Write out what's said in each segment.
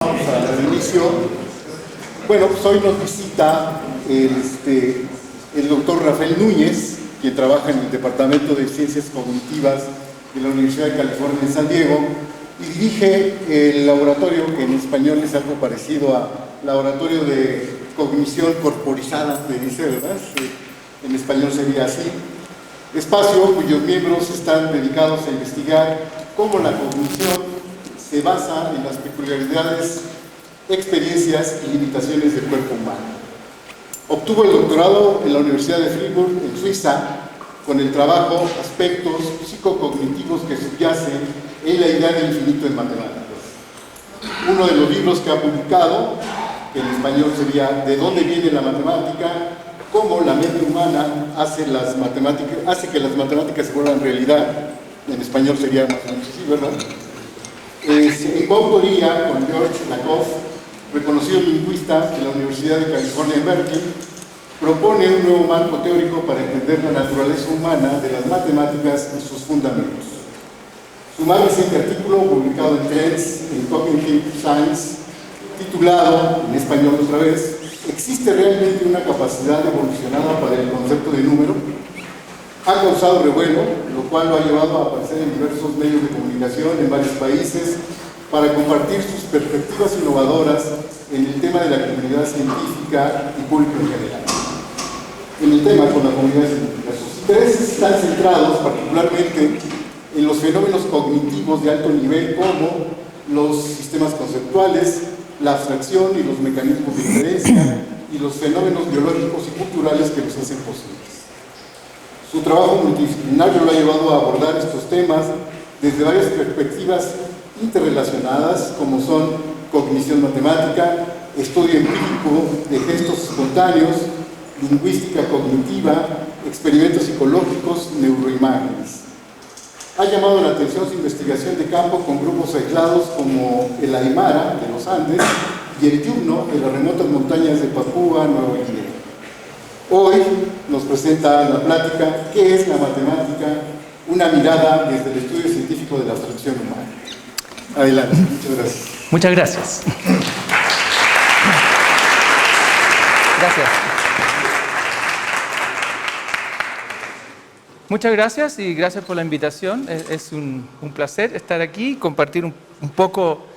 vamos a dar inicio. Bueno, pues hoy nos visita el doctor Rafael Núñez, quien trabaja en el Departamento de Ciencias Cognitivas de la Universidad de California en San Diego y dirige el laboratorio, que en español es algo parecido a Laboratorio de Cognición Corporizada, me dice, ¿verdad? En español sería así. Espacio cuyos miembros están dedicados a investigar cómo la cognición se basa en las peculiaridades, experiencias y limitaciones del cuerpo humano. Obtuvo el doctorado en la Universidad de Freiburg, en Suiza, con el trabajo Aspectos psicocognitivos que subyacen en la idea del infinito en matemáticas. Uno de los libros que ha publicado, que en español sería ¿De dónde viene la matemática? Cómo la mente humana hace que las matemáticas se vuelvan realidad. En español sería más o menos así, ¿verdad? En coautoría con George Lakoff, reconocido lingüista de la Universidad de California en Berkeley, propone un nuevo marco teórico para entender la naturaleza humana de las matemáticas y sus fundamentos. Su más reciente artículo, publicado en Trends en Cognitive Science, titulado, en español otra vez, ¿existe realmente una capacidad evolucionada para el concepto de número?, ha causado revuelo, lo cual lo ha llevado a aparecer en diversos medios de comunicación en varios países para compartir sus perspectivas innovadoras en el tema de la comunidad científica y público en general. En el tema con la comunidad científica, sus intereses están centrados particularmente en los fenómenos cognitivos de alto nivel como los sistemas conceptuales, la abstracción y los mecanismos de inferencia y los fenómenos biológicos y culturales que los hacen posibles. Su trabajo multidisciplinario lo ha llevado a abordar estos temas desde varias perspectivas interrelacionadas, como son cognición matemática, estudio empírico de gestos espontáneos, lingüística cognitiva, experimentos psicológicos, neuroimágenes. Ha llamado la atención su investigación de campo con grupos aislados como el Aymara de los Andes y el Yumno de las remotas montañas de Papúa Nueva Guinea. Hoy nos presenta la plática ¿Qué es la matemática? Una mirada desde el estudio científico de la abstracción humana. Adelante, muchas gracias. Muchas gracias. Gracias. Muchas gracias y gracias por la invitación. Es un placer estar aquí y compartir un poco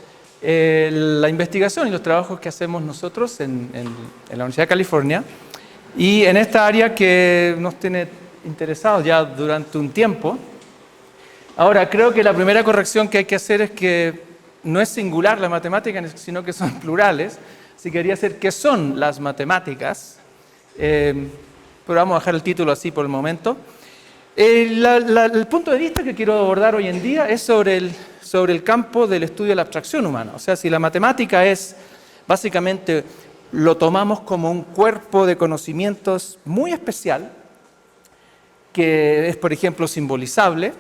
la investigación y los trabajos que hacemos nosotros en la Universidad de California. Y en esta área que nos tiene interesados ya durante un tiempo. Ahora, creo que la primera corrección que hay que hacer es que no es singular la matemática, sino que son plurales. Así que quería decir qué son las matemáticas, pero vamos a dejar el título así por el momento. El punto de vista que quiero abordar hoy en día es sobre el campo del estudio de la abstracción humana. O sea, si la matemática es básicamente... lo tomamos como un cuerpo de conocimientos muy especial, que es, por ejemplo, simbolizable,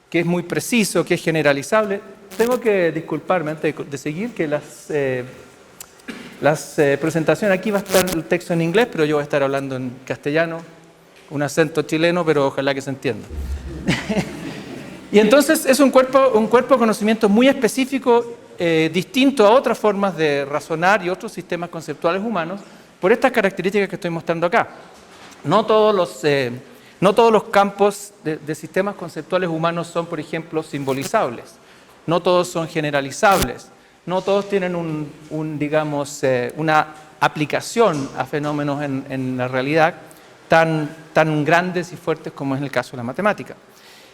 que es muy preciso, que es generalizable. Tengo que disculparme antes de seguir, que las presentaciones aquí va a estar el texto en inglés, pero yo voy a estar hablando en castellano, un acento chileno, pero ojalá que se entienda. Y entonces es un cuerpo de conocimientos muy específico, distinto a otras formas de razonar y otros sistemas conceptuales humanos por estas características que estoy mostrando acá. No todos los campos de sistemas conceptuales humanos son, por ejemplo, simbolizables. No todos son generalizables. No todos tienen una aplicación a fenómenos en la realidad tan grandes y fuertes como es el caso de la matemática.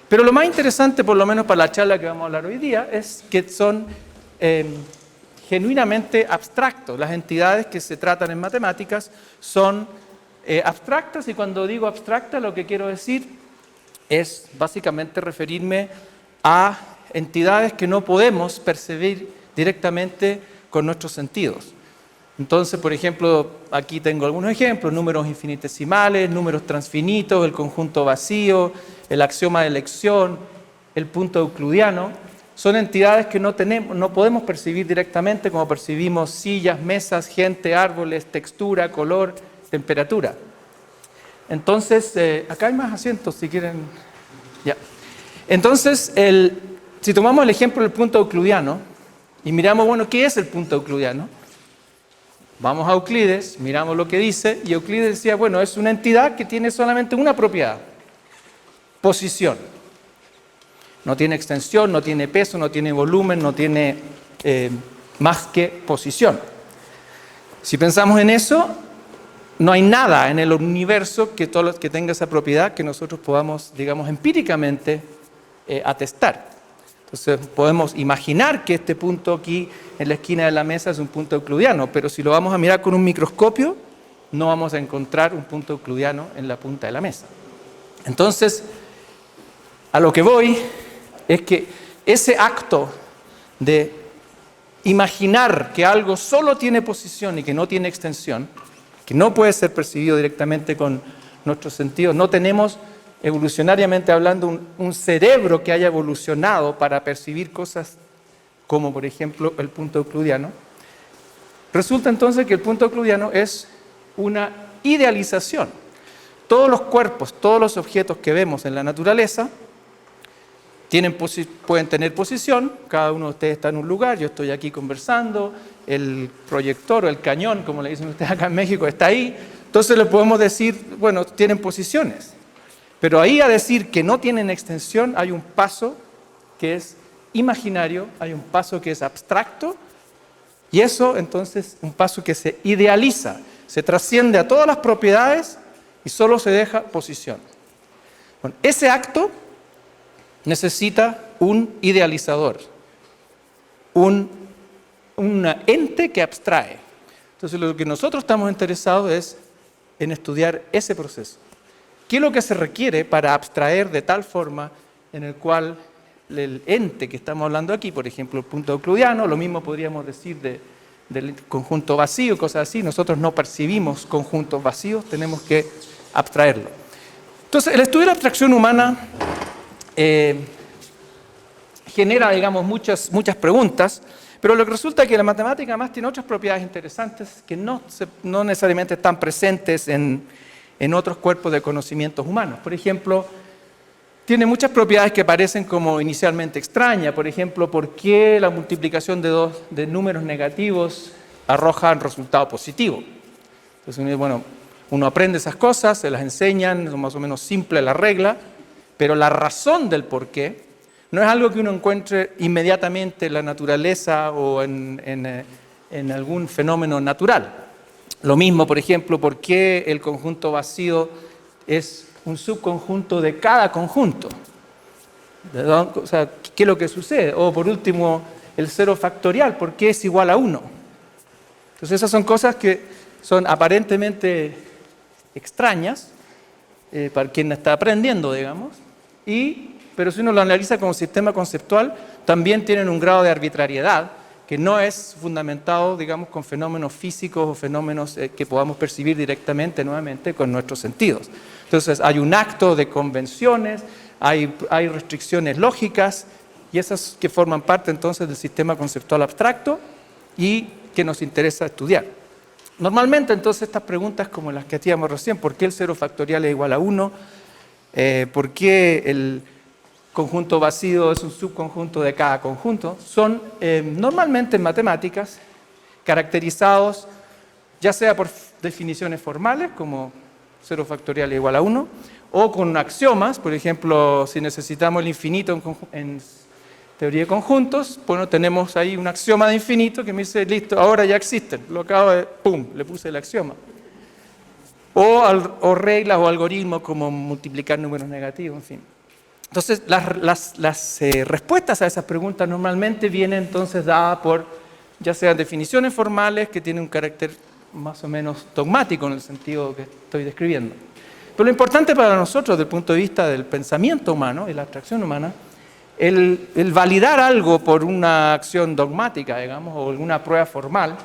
Pero lo más interesante, por lo menos para la charla que vamos a hablar hoy día, es que son genuinamente abstractos. Las entidades que se tratan en matemáticas son abstractas, y cuando digo abstracta lo que quiero decir es básicamente referirme a entidades que no podemos percibir directamente con nuestros sentidos. Entonces, por ejemplo, aquí tengo algunos ejemplos: números infinitesimales, números transfinitos, el conjunto vacío, el axioma de elección, el punto euclidiano. Son entidades que no podemos percibir directamente como percibimos sillas, mesas, gente, árboles, textura, color, temperatura. Entonces, acá hay más asientos si quieren. Ya. Entonces, si tomamos el ejemplo del punto euclidiano, y miramos, bueno, ¿qué es el punto euclidiano? Vamos a Euclides, miramos lo que dice, y Euclides decía, bueno, es una entidad que tiene solamente una propiedad, posición. No tiene extensión, no tiene peso, no tiene volumen, no tiene más que posición. Si pensamos en eso, no hay nada en el universo que tenga esa propiedad que nosotros podamos, digamos, empíricamente atestar. Entonces podemos imaginar que este punto aquí en la esquina de la mesa es un punto euclidiano, pero si lo vamos a mirar con un microscopio, no vamos a encontrar un punto euclidiano en la punta de la mesa. Entonces, a lo que voy es que ese acto de imaginar que algo solo tiene posición y que no tiene extensión, que no puede ser percibido directamente con nuestros sentidos, no tenemos evolucionariamente hablando un cerebro que haya evolucionado para percibir cosas como por ejemplo el punto euclidiano, resulta entonces que el punto euclidiano es una idealización. Todos los cuerpos, todos los objetos que vemos en la naturaleza pueden tener posición, cada uno de ustedes está en un lugar, yo estoy aquí conversando, el proyector o el cañón, como le dicen ustedes acá en México, está ahí, entonces le podemos decir, bueno, tienen posiciones, pero ahí a decir que no tienen extensión hay un paso que es imaginario, hay un paso que es abstracto, y eso entonces un paso que se idealiza, se trasciende a todas las propiedades y solo se deja posición. Bueno, ese acto necesita un idealizador, un ente que abstrae. Entonces lo que nosotros estamos interesados es en estudiar ese proceso. ¿Qué es lo que se requiere para abstraer de tal forma en el cual el ente que estamos hablando aquí, por ejemplo el punto euclidiano, lo mismo podríamos decir del conjunto vacío, cosas así, nosotros no percibimos conjuntos vacíos, tenemos que abstraerlo. Entonces el estudio de la abstracción humana genera, digamos, muchas preguntas, pero lo que resulta es que la matemática además tiene otras propiedades interesantes que no necesariamente están presentes en otros cuerpos de conocimientos humanos. Por ejemplo, tiene muchas propiedades que parecen como inicialmente extrañas. Por ejemplo, ¿por qué la multiplicación de números negativos arroja un resultado positivo? Entonces, bueno, uno aprende esas cosas, se las enseñan, es más o menos simple la regla, pero la razón del por qué no es algo que uno encuentre inmediatamente en la naturaleza o en algún fenómeno natural. Lo mismo, por ejemplo, por qué el conjunto vacío es un subconjunto de cada conjunto. O sea, ¿qué es lo que sucede? O por último, el cero factorial, ¿por qué es igual a 1? Entonces esas son cosas que son aparentemente extrañas para quien está aprendiendo, digamos, pero si uno lo analiza como sistema conceptual, también tienen un grado de arbitrariedad que no es fundamentado, digamos, con fenómenos físicos o fenómenos que podamos percibir directamente, nuevamente, con nuestros sentidos. Entonces, hay un acto de convenciones, hay restricciones lógicas, y esas que forman parte, entonces, del sistema conceptual abstracto y que nos interesa estudiar. Normalmente, entonces, estas preguntas como las que hacíamos recién, ¿por qué el cero factorial es igual a 1? ¿Por qué el conjunto vacío es un subconjunto de cada conjunto? Son normalmente en matemáticas caracterizados ya sea por definiciones formales como 0 factorial es igual a 1 o con axiomas. Por ejemplo, si necesitamos el infinito en teoría de conjuntos, bueno, tenemos ahí un axioma de infinito que me dice, listo, ahora ya existen, lo acabo de, pum, le puse el axioma. O reglas o algoritmos como multiplicar números negativos, en fin. Entonces, las respuestas a esas preguntas normalmente vienen entonces dadas por, ya sean definiciones formales que tienen un carácter más o menos dogmático en el sentido que estoy describiendo. Pero lo importante para nosotros, desde el punto de vista del pensamiento humano y la abstracción humana, el validar algo por una acción dogmática, digamos, o alguna prueba formal,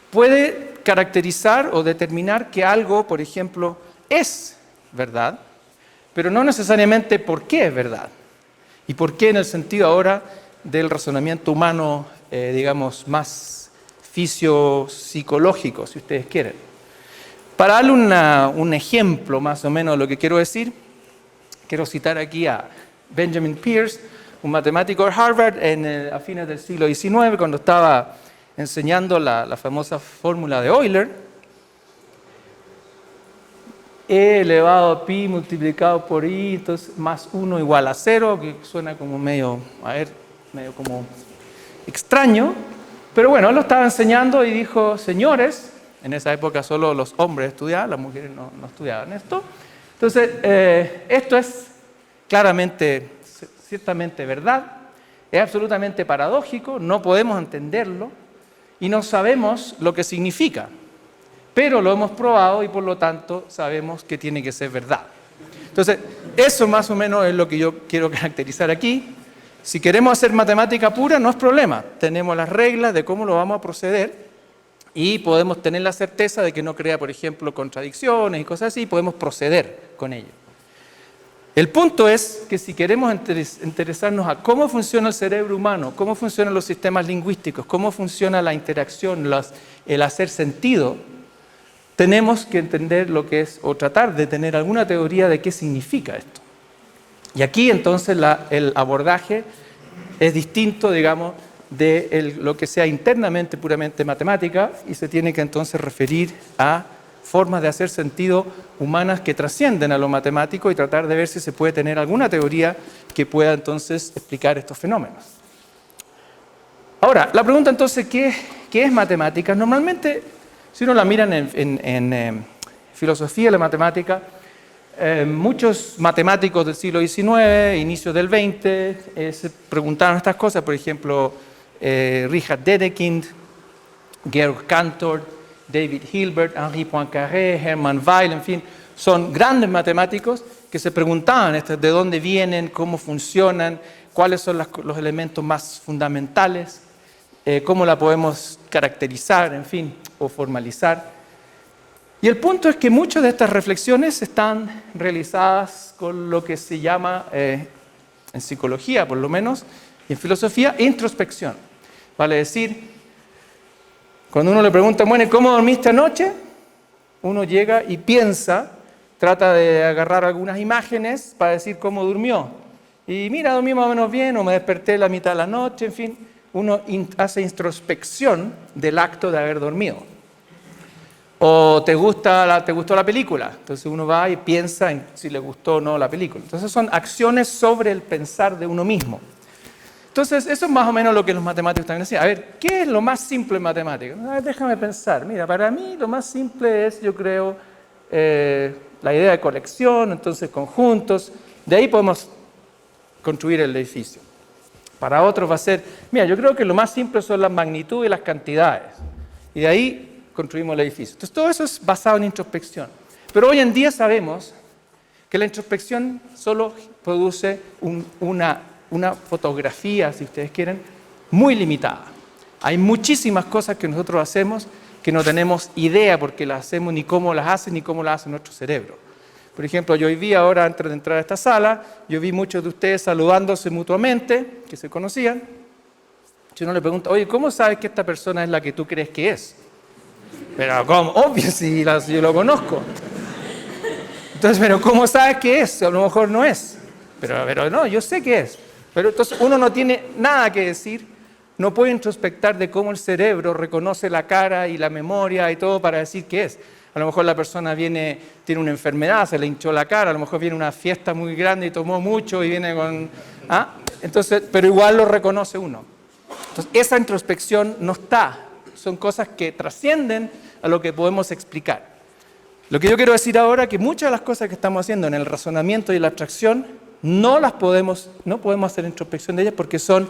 puede caracterizar o determinar que algo, por ejemplo, es verdad, pero no necesariamente por qué es verdad. ¿Y por qué en el sentido ahora del razonamiento humano, digamos, más fisiopsicológico, si ustedes quieren? Para darle un ejemplo más o menos de lo que quiero decir, quiero citar aquí a Benjamin Peirce, un matemático de Harvard a fines del siglo XIX, cuando estaba enseñando la famosa fórmula de Euler, E elevado a pi multiplicado por i, entonces más 1 igual a 0, que suena como medio como extraño, pero bueno, él lo estaba enseñando y dijo, señores, en esa época solo los hombres estudiaban, las mujeres no estudiaban esto. Entonces, esto es claramente, ciertamente verdad, es absolutamente paradójico, no podemos entenderlo y no sabemos lo que significa, pero lo hemos probado y por lo tanto sabemos que tiene que ser verdad. Entonces, eso más o menos es lo que yo quiero caracterizar aquí. Si queremos hacer matemática pura, no es problema, tenemos las reglas de cómo lo vamos a proceder y podemos tener la certeza de que no crea, por ejemplo, contradicciones y cosas así, y podemos proceder con ello. El punto es que si queremos interesarnos a cómo funciona el cerebro humano, cómo funcionan los sistemas lingüísticos, cómo funciona la interacción, el hacer sentido, tenemos que entender lo que es, o tratar de tener alguna teoría de qué significa esto. Y aquí entonces el abordaje es distinto, digamos, de lo que sea internamente puramente matemática y se tiene que entonces referir a formas de hacer sentido humanas que trascienden a lo matemático y tratar de ver si se puede tener alguna teoría que pueda entonces explicar estos fenómenos. Ahora, la pregunta entonces, ¿qué es matemática? Normalmente, si uno la mira en filosofía de la matemática, muchos matemáticos del siglo XIX, inicios del XX, se preguntaron estas cosas, por ejemplo, Richard Dedekind, Georg Cantor, David Hilbert, Henri Poincaré, Hermann Weyl, en fin, son grandes matemáticos que se preguntaban de dónde vienen, cómo funcionan, cuáles son los elementos más fundamentales, cómo la podemos caracterizar, en fin, o formalizar. Y el punto es que muchas de estas reflexiones están realizadas con lo que se llama, en psicología por lo menos, y en filosofía, introspección. Vale decir, cuando uno le pregunta, bueno, ¿cómo dormiste anoche? Uno llega y piensa, trata de agarrar algunas imágenes para decir cómo durmió. Y mira, dormí más o menos bien, o me desperté la mitad de la noche, en fin. Uno hace introspección del acto de haber dormido. O te gustó la película, entonces uno va y piensa en si le gustó o no la película. Entonces son acciones sobre el pensar de uno mismo. Entonces eso es más o menos lo que los matemáticos también decían. A ver, ¿qué es lo más simple en matemáticas? A ver, déjame pensar. Mira, para mí lo más simple es, yo creo, la idea de colección, entonces conjuntos. De ahí podemos construir el edificio. Para otros va a ser, mira, yo creo que lo más simple son las magnitudes y las cantidades. Y de ahí construimos el edificio. Entonces todo eso es basado en introspección. Pero hoy en día sabemos que la introspección solo produce una fotografía, si ustedes quieren, muy limitada. Hay muchísimas cosas que nosotros hacemos que no tenemos idea por qué las hacemos, ni cómo las hace nuestro cerebro. Por ejemplo, yo hoy vi ahora, antes de entrar a esta sala, yo vi muchos de ustedes saludándose mutuamente, que se conocían. Si uno le pregunta, oye, ¿cómo sabes que esta persona es la que tú crees que es? Pero, ¿cómo? Obvio, si yo lo conozco. Entonces, pero ¿cómo sabes que es? A lo mejor no es. Pero no, yo sé que es. Pero entonces uno no tiene nada que decir, no puede introspectar de cómo el cerebro reconoce la cara y la memoria y todo para decir qué es. A lo mejor la persona tiene una enfermedad, se le hinchó la cara, a lo mejor viene una fiesta muy grande y tomó mucho y viene con... Entonces, pero igual lo reconoce uno. Entonces, esa introspección no está, son cosas que trascienden a lo que podemos explicar. Lo que yo quiero decir ahora es que muchas de las cosas que estamos haciendo en el razonamiento y la abstracción no podemos hacer introspección de ellas porque son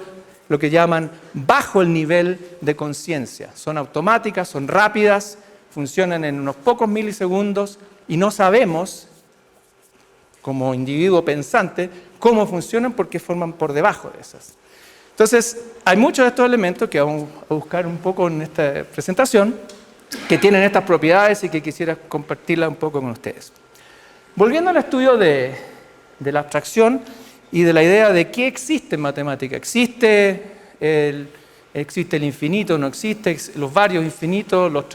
lo que llaman bajo el nivel de conciencia. Son automáticas, son rápidas, funcionan en unos pocos milisegundos y no sabemos, como individuo pensante, cómo funcionan porque forman por debajo de esas. Entonces, hay muchos de estos elementos que vamos a buscar un poco en esta presentación, que tienen estas propiedades y que quisiera compartirlas un poco con ustedes. Volviendo al estudio de la abstracción y de la idea de qué existe en matemática. ¿Existe el infinito? ¿No existe? Los varios infinitos, los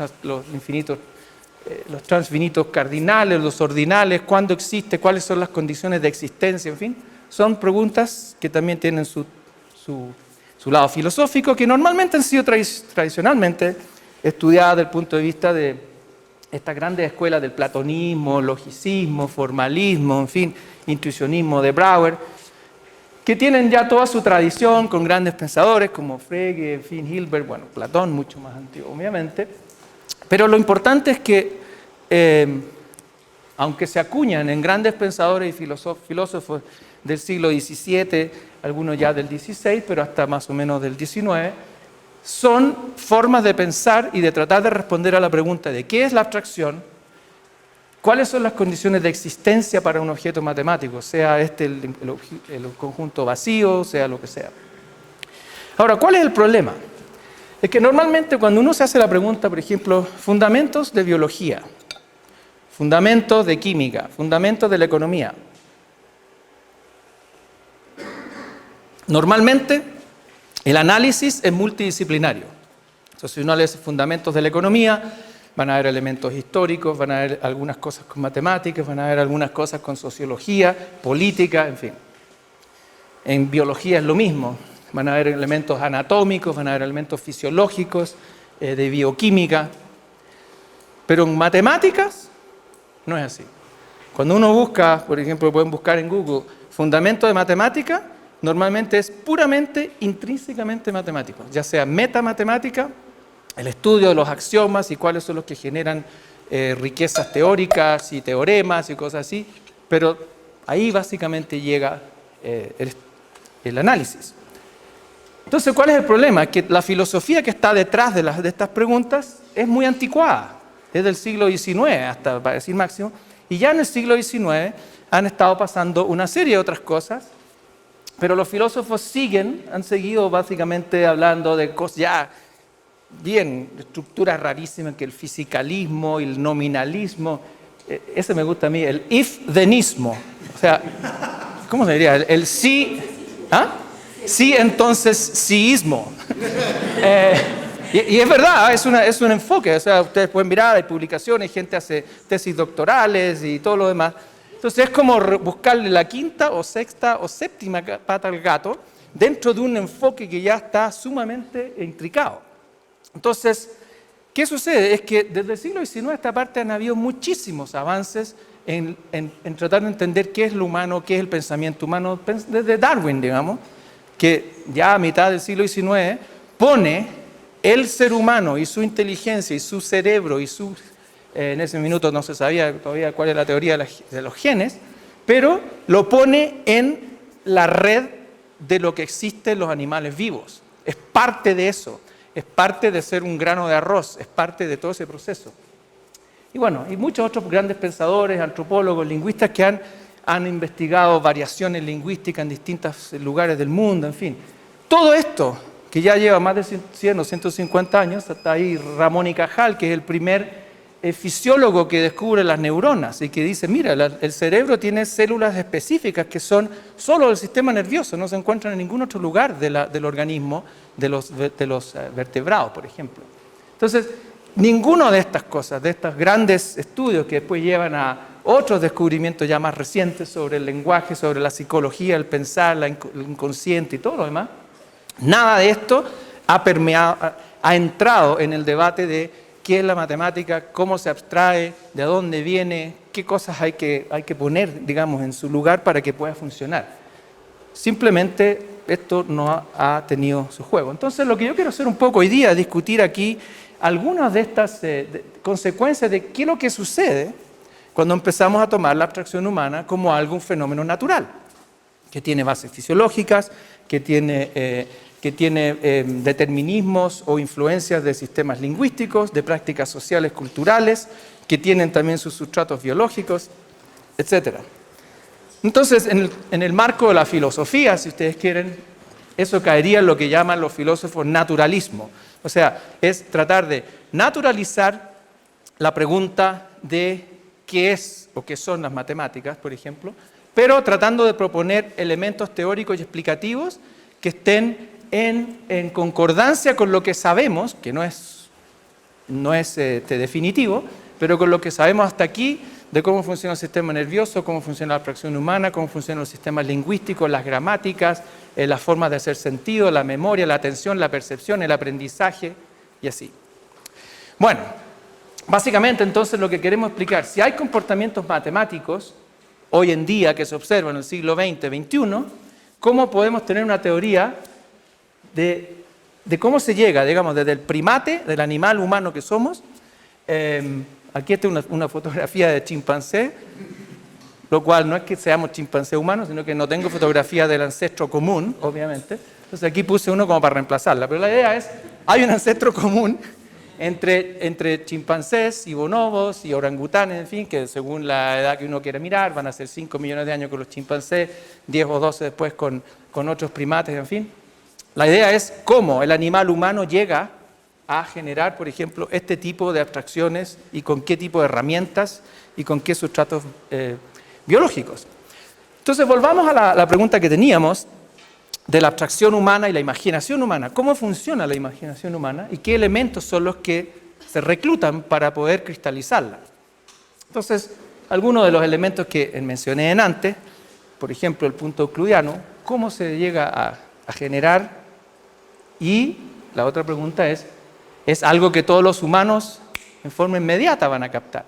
transfinitos cardinales, los ordinales, ¿cuándo existe? ¿Cuáles son las condiciones de existencia? En fin, son preguntas que también tienen su lado filosófico, que normalmente han sido tradicionalmente estudiadas desde el punto de vista de estas grandes escuelas del platonismo, logicismo, formalismo, en fin, intuicionismo de Brouwer, que tienen ya toda su tradición con grandes pensadores como Frege, en fin, Hilbert, bueno, Platón, mucho más antiguo, obviamente. Pero lo importante es que, aunque se acuñan en grandes pensadores y filósofos del siglo XVII, algunos ya del XVI, pero hasta más o menos del XIX, son formas de pensar y de tratar de responder a la pregunta de qué es la abstracción, cuáles son las condiciones de existencia para un objeto matemático, sea este el conjunto vacío, sea lo que sea. Ahora, ¿cuál es el problema? Es que normalmente cuando uno se hace la pregunta, por ejemplo, fundamentos de biología, fundamentos de química, fundamentos de la economía, normalmente el análisis es multidisciplinario. Entonces, si uno lee fundamentos de la economía, van a haber elementos históricos, van a haber algunas cosas con matemáticas, van a haber algunas cosas con sociología, política, en fin. En biología es lo mismo. Van a haber elementos anatómicos, van a haber elementos fisiológicos, de bioquímica. Pero en matemáticas no es así. Cuando uno busca, por ejemplo, pueden buscar en Google, fundamento de matemática, normalmente es puramente, intrínsecamente matemático, ya sea metamatemática, el estudio de los axiomas y cuáles son los que generan riquezas teóricas y teoremas y cosas así, pero ahí básicamente llega el análisis. Entonces, ¿cuál es el problema? Que la filosofía que está detrás de estas preguntas es muy anticuada, desde el siglo XIX hasta, para decir máximo, y ya en el siglo XIX han estado pasando una serie de otras cosas, pero los filósofos han seguido básicamente hablando de cosas ya bien, estructuras rarísimas, que el fisicalismo y el nominalismo, ese me gusta a mí, el if-thenismo, o sea, ¿cómo se diría? El sí, ¿ah? Sí, entonces síismo. Y es verdad, es un enfoque, o sea, ustedes pueden mirar, hay publicaciones, gente hace tesis doctorales y todo lo demás. Entonces es como buscarle la quinta o sexta o séptima pata al gato dentro de un enfoque que ya está sumamente intricado. Entonces, ¿qué sucede? Es que desde el siglo XIX a esta parte han habido muchísimos avances en tratar de entender qué es lo humano, qué es el pensamiento humano, desde Darwin, digamos, que ya a mitad del siglo XIX pone el ser humano y su inteligencia y su cerebro y su... en ese minuto no se sabía todavía cuál es la teoría de los genes, pero lo pone en la red de lo que existe en los animales vivos. Es parte de eso, es parte de ser un grano de arroz, es parte de todo ese proceso. Y bueno, y muchos otros grandes pensadores, antropólogos, lingüistas que han investigado variaciones lingüísticas en distintos lugares del mundo, en fin. Todo esto, que ya lleva más de 100 o 150 años, hasta ahí Ramón y Cajal, que es el primer fisiólogo que descubre las neuronas y que dice, mira, el cerebro tiene células específicas que son solo del sistema nervioso, no se encuentran en ningún otro lugar del organismo de los vertebrados, por ejemplo. Entonces, ninguno de estas cosas, de estos grandes estudios que después llevan a otros descubrimientos ya más recientes sobre el lenguaje, sobre la psicología, el pensar, el inconsciente y todo lo demás, nada de esto ha entrado en el debate de qué es la matemática, cómo se abstrae, de dónde viene, qué cosas hay que poner, digamos, en su lugar para que pueda funcionar. Simplemente esto no ha tenido su juego. Entonces, lo que yo quiero hacer un poco hoy día es discutir aquí algunas de estas consecuencias de qué es lo que sucede cuando empezamos a tomar la abstracción humana como algún fenómeno natural, que tiene bases fisiológicas, que tiene determinismos o influencias de sistemas lingüísticos, de prácticas sociales, culturales, que tienen también sus sustratos biológicos, etc. Entonces, en el marco de la filosofía, si ustedes quieren, eso caería en lo que llaman los filósofos naturalismo. O sea, es tratar de naturalizar la pregunta de qué es o qué son las matemáticas, por ejemplo, pero tratando de proponer elementos teóricos y explicativos que estén en concordancia con lo que sabemos, que no es definitivo, pero con lo que sabemos hasta aquí de cómo funciona el sistema nervioso, cómo funciona la abstracción humana, cómo funcionan los sistemas lingüísticos, las gramáticas, las formas de hacer sentido, la memoria, la atención, la percepción, el aprendizaje y así. Bueno, básicamente entonces lo que queremos explicar, si hay comportamientos matemáticos hoy en día que se observan en el siglo XX, XXI, ¿cómo podemos tener una teoría de cómo se llega, digamos, desde el primate, del animal humano que somos? Aquí está una fotografía de chimpancé, lo cual no es que seamos chimpancés humanos, sino que no tengo fotografía del ancestro común, obviamente. Entonces aquí puse uno como para reemplazarla. Pero la idea es, hay un ancestro común entre chimpancés y bonobos y orangutanes, en fin, que según la edad que uno quiera mirar, van a ser 5 millones de años con los chimpancés, 10 o 12 después con otros primates, en fin. La idea es cómo el animal humano llega a generar, por ejemplo, este tipo de abstracciones y con qué tipo de herramientas y con qué sustratos biológicos. Entonces, volvamos a la pregunta que teníamos de la abstracción humana y la imaginación humana. ¿Cómo funciona la imaginación humana y qué elementos son los que se reclutan para poder cristalizarla? Entonces, algunos de los elementos que mencioné antes, por ejemplo, el punto euclidiano, ¿cómo se llega a generar? Y la otra pregunta es algo que todos los humanos en forma inmediata van a captar.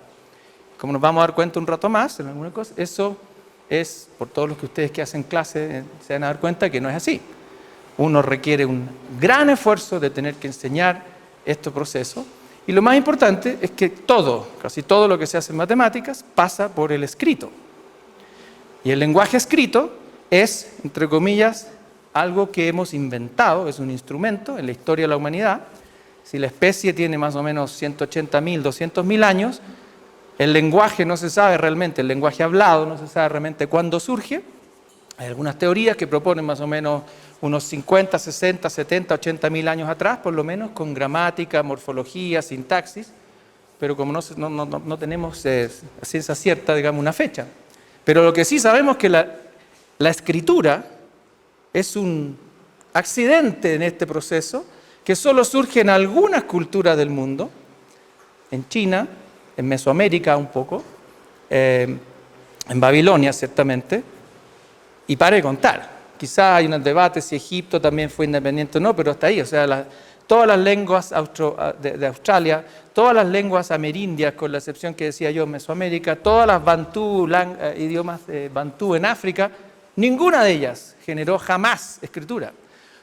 Como nos vamos a dar cuenta un rato más en alguna cosa, eso es, por todos los que ustedes que hacen clase se van a dar cuenta que no es así. Uno requiere un gran esfuerzo de tener que enseñar estos procesos, y lo más importante es que casi todo lo que se hace en matemáticas pasa por el escrito. Y el lenguaje escrito es, entre comillas, algo que hemos inventado, es un instrumento en la historia de la humanidad. Si la especie tiene más o menos 180.000, 200.000 años, el lenguaje no se sabe realmente, el lenguaje hablado no se sabe realmente cuándo surge. Hay algunas teorías que proponen más o menos unos 50, 60, 70, 80.000 años atrás, por lo menos, con gramática, morfología, sintaxis, pero como no tenemos a ciencia cierta, digamos, una fecha. Pero lo que sí sabemos es que la escritura es un accidente en este proceso que solo surge en algunas culturas del mundo, en China, en Mesoamérica un poco, en Babilonia ciertamente, y para de contar. Quizás hay un debate si Egipto también fue independiente o no, pero hasta ahí, o sea, todas las lenguas de Australia, todas las lenguas amerindias, con la excepción que decía yo, Mesoamérica, todas las bantú, idiomas bantú en África, ninguna de ellas generó jamás escritura.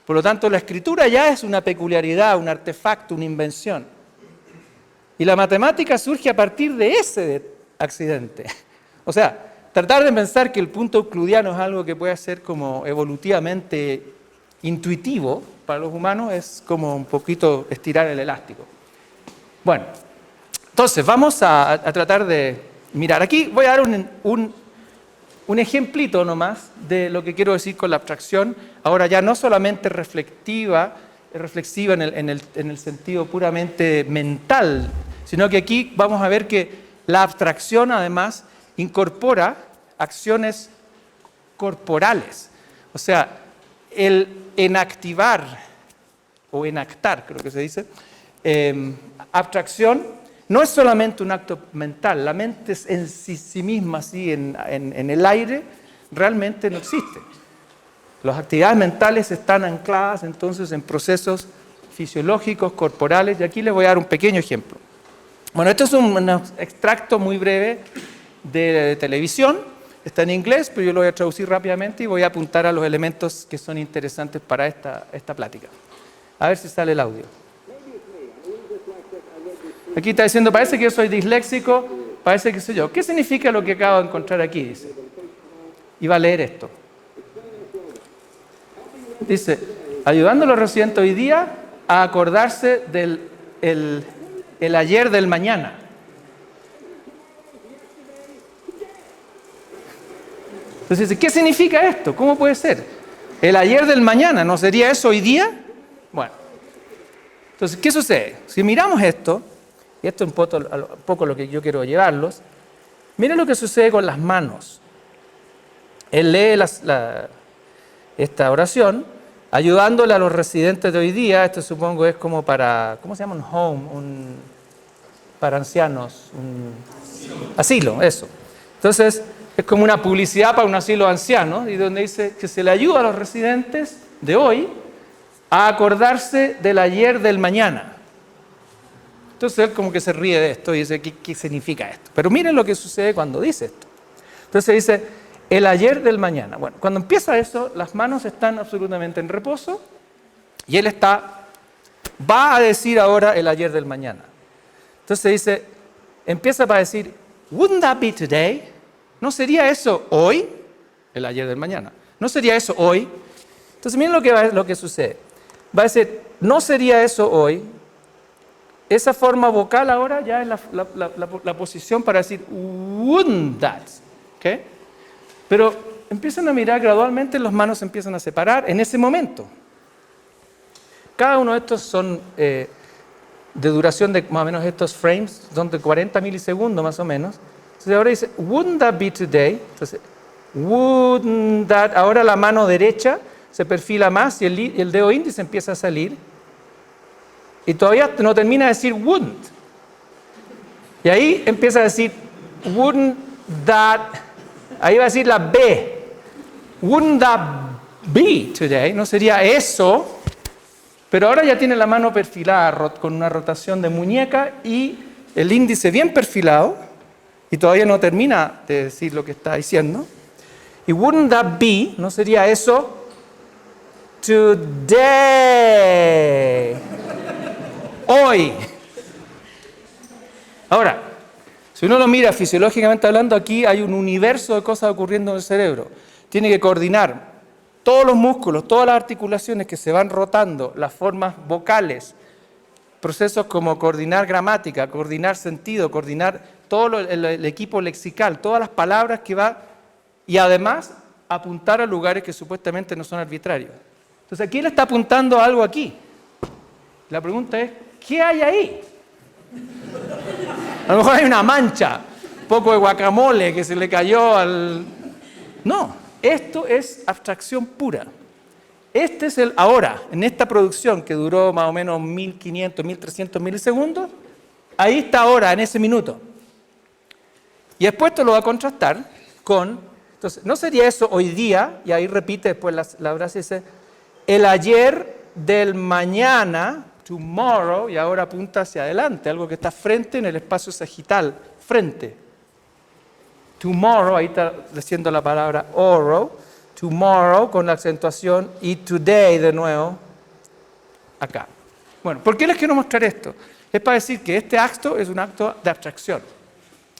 Por lo tanto, la escritura ya es una peculiaridad, un artefacto, una invención. Y la matemática surge a partir de ese accidente. O sea, tratar de pensar que el punto euclidiano es algo que puede ser como evolutivamente intuitivo para los humanos es como un poquito estirar el elástico. Bueno, entonces vamos a tratar de mirar. Aquí voy a dar un ejemplito nomás de lo que quiero decir con la abstracción, ahora ya no solamente reflexiva en el sentido puramente mental, sino que aquí vamos a ver que la abstracción además incorpora acciones corporales. O sea, el enactivar o enactar, creo que se dice, abstracción no es solamente un acto mental, la mente en sí misma, así en el aire, realmente no existe. Las actividades mentales están ancladas entonces en procesos fisiológicos, corporales, y aquí les voy a dar un pequeño ejemplo. Bueno, esto es un extracto muy breve de televisión, está en inglés, pero yo lo voy a traducir rápidamente y voy a apuntar a los elementos que son interesantes para esta plática. A ver si sale el audio. Aquí está diciendo, parece que yo soy disléxico, parece que soy yo. ¿Qué significa lo que acabo de encontrar aquí? Dice. Y va a leer esto. Dice, ayudando a los residentes hoy día a acordarse del el ayer del mañana. Entonces dice, ¿qué significa esto? ¿Cómo puede ser? El ayer del mañana, ¿no sería eso hoy día? Bueno, entonces, ¿qué sucede? Si miramos esto, y esto es un poco lo que yo quiero llevarlos, miren lo que sucede con las manos. Él lee esta oración, ayudándole a los residentes de hoy día. Esto supongo es como para, ¿cómo se llama? Un home, para ancianos? Un asilo, eso. Entonces, es como una publicidad para un asilo de ancianos, y donde dice que se le ayuda a los residentes de hoy a acordarse del ayer del mañana. Entonces él como que se ríe de esto y dice, ¿qué significa esto? Pero miren lo que sucede cuando dice esto. Entonces dice, el ayer del mañana. Bueno, cuando empieza eso, las manos están absolutamente en reposo y él va a decir ahora el ayer del mañana. Entonces dice, empieza para decir, wouldn't that be today? ¿No sería eso hoy? El ayer del mañana. ¿No sería eso hoy? Entonces miren lo que sucede. Va a decir, ¿no sería eso hoy? Esa forma vocal ahora ya es la posición para decir wouldn't that. ¿Okay? Pero empiezan a mirar gradualmente, las manos se empiezan a separar en ese momento. Cada uno de estos son de duración de más o menos estos frames, son de 40 milisegundos más o menos. Entonces ahora dice, wouldn't that be today? Entonces, wouldn't that, ahora la mano derecha se perfila más y el dedo índice empieza a salir. Y todavía no termina de decir wouldn't. Y ahí empieza a decir wouldn't that, ahí va a decir la B. Wouldn't that be today? No sería eso. Pero ahora ya tiene la mano perfilada con una rotación de muñeca y el índice bien perfilado. Y todavía no termina de decir lo que está diciendo. Y wouldn't that be, no sería eso today. Hoy. Ahora, si uno lo mira fisiológicamente hablando, aquí hay un universo de cosas ocurriendo en el cerebro. Tiene que coordinar todos los músculos, todas las articulaciones que se van rotando, las formas vocales, procesos como coordinar gramática, coordinar sentido, coordinar todo el equipo lexical, todas las palabras que va, y además apuntar a lugares que supuestamente no son arbitrarios. Entonces aquí él está apuntando a algo aquí. La pregunta es, ¿qué hay ahí? A lo mejor hay una mancha, un poco de guacamole que se le cayó al... No, esto es abstracción pura. Este es el ahora, en esta producción que duró más o menos 1500, 1300 milisegundos, ahí está ahora, en ese minuto. Y después esto lo va a contrastar con, entonces, ¿no sería eso hoy día? Y ahí repite después la frase, dice, el ayer del mañana, tomorrow, y ahora apunta hacia adelante, algo que está frente en el espacio sagital, frente. Tomorrow, ahí está diciendo la palabra oro, tomorrow con la acentuación y today de nuevo acá. Bueno, ¿por qué les quiero mostrar esto? Es para decir que este acto es un acto de abstracción.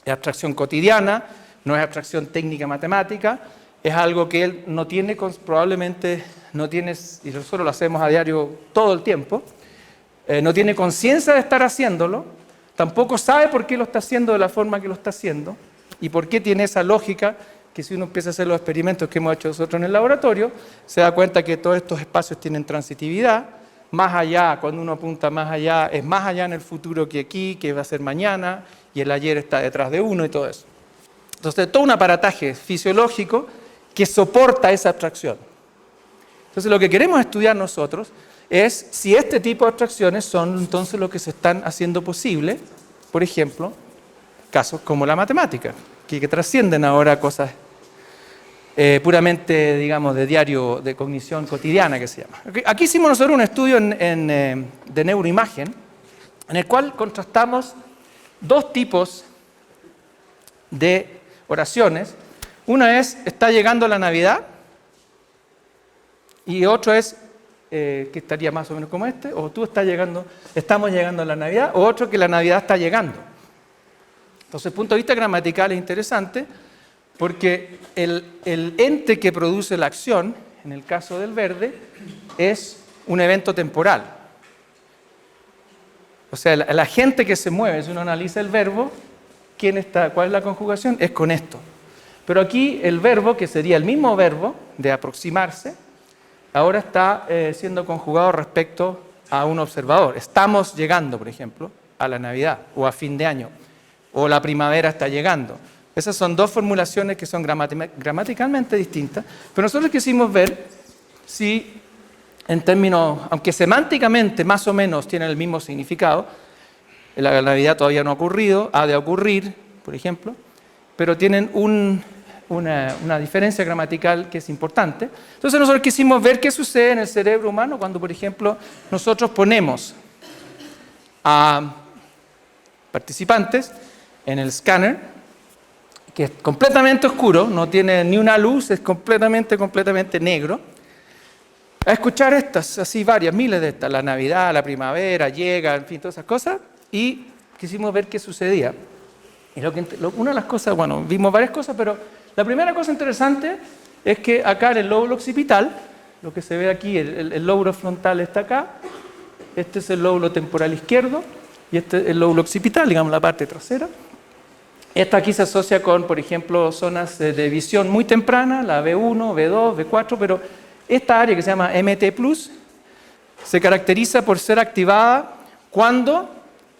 Es abstracción cotidiana, no es abstracción técnica matemática, es algo que él no tiene, probablemente no tiene, y nosotros lo hacemos a diario todo el tiempo, no tiene conciencia de estar haciéndolo, tampoco sabe por qué lo está haciendo de la forma que lo está haciendo y por qué tiene esa lógica que si uno empieza a hacer los experimentos que hemos hecho nosotros en el laboratorio, se da cuenta que todos estos espacios tienen transitividad, más allá, cuando uno apunta más allá, es más allá en el futuro que aquí, que va a ser mañana, y el ayer está detrás de uno y todo eso. Entonces, todo un aparataje fisiológico que soporta esa abstracción. Entonces, lo que queremos estudiar nosotros es si este tipo de abstracciones son entonces lo que se están haciendo posible, por ejemplo, casos como la matemática, que trascienden ahora cosas puramente, digamos, de diario, de cognición cotidiana, que se llama. Aquí hicimos nosotros un estudio de neuroimagen, en el cual contrastamos dos tipos de oraciones. Una es, está llegando la Navidad, y otro es, que estaría más o menos como este, o tú estás llegando, estamos llegando a la Navidad, o otro que la Navidad está llegando. Entonces, el punto de vista gramatical es interesante, porque el ente que produce la acción, en el caso del verde, es un evento temporal. O sea, el agente que se mueve, si uno analiza el verbo, ¿cuál es la conjugación? Es con esto. Pero aquí el verbo, que sería el mismo verbo de aproximarse, ahora está siendo conjugado respecto a un observador. Estamos llegando, por ejemplo, a la Navidad o a fin de año, o la primavera está llegando. Esas son dos formulaciones que son gramaticalmente distintas, pero nosotros quisimos ver si, en términos, aunque semánticamente más o menos tienen el mismo significado, la Navidad todavía no ha ocurrido, ha de ocurrir, por ejemplo, pero tienen una diferencia gramatical que es importante. Entonces nosotros quisimos ver qué sucede en el cerebro humano cuando, por ejemplo, nosotros ponemos a participantes en el escáner, que es completamente oscuro, no tiene ni una luz, es completamente negro, a escuchar estas, así varias, miles de estas, la Navidad, la primavera, llega, en fin, todas esas cosas, y quisimos ver qué sucedía. Y una de las cosas, bueno, vimos varias cosas, pero la primera cosa interesante es que acá en el lóbulo occipital, lo que se ve aquí, el lóbulo frontal está acá, este es el lóbulo temporal izquierdo, y este es el lóbulo occipital, digamos la parte trasera. Esta aquí se asocia con, por ejemplo, zonas de visión muy temprana, la B1, B2, B4, pero esta área que se llama MT+, se caracteriza por ser activada cuando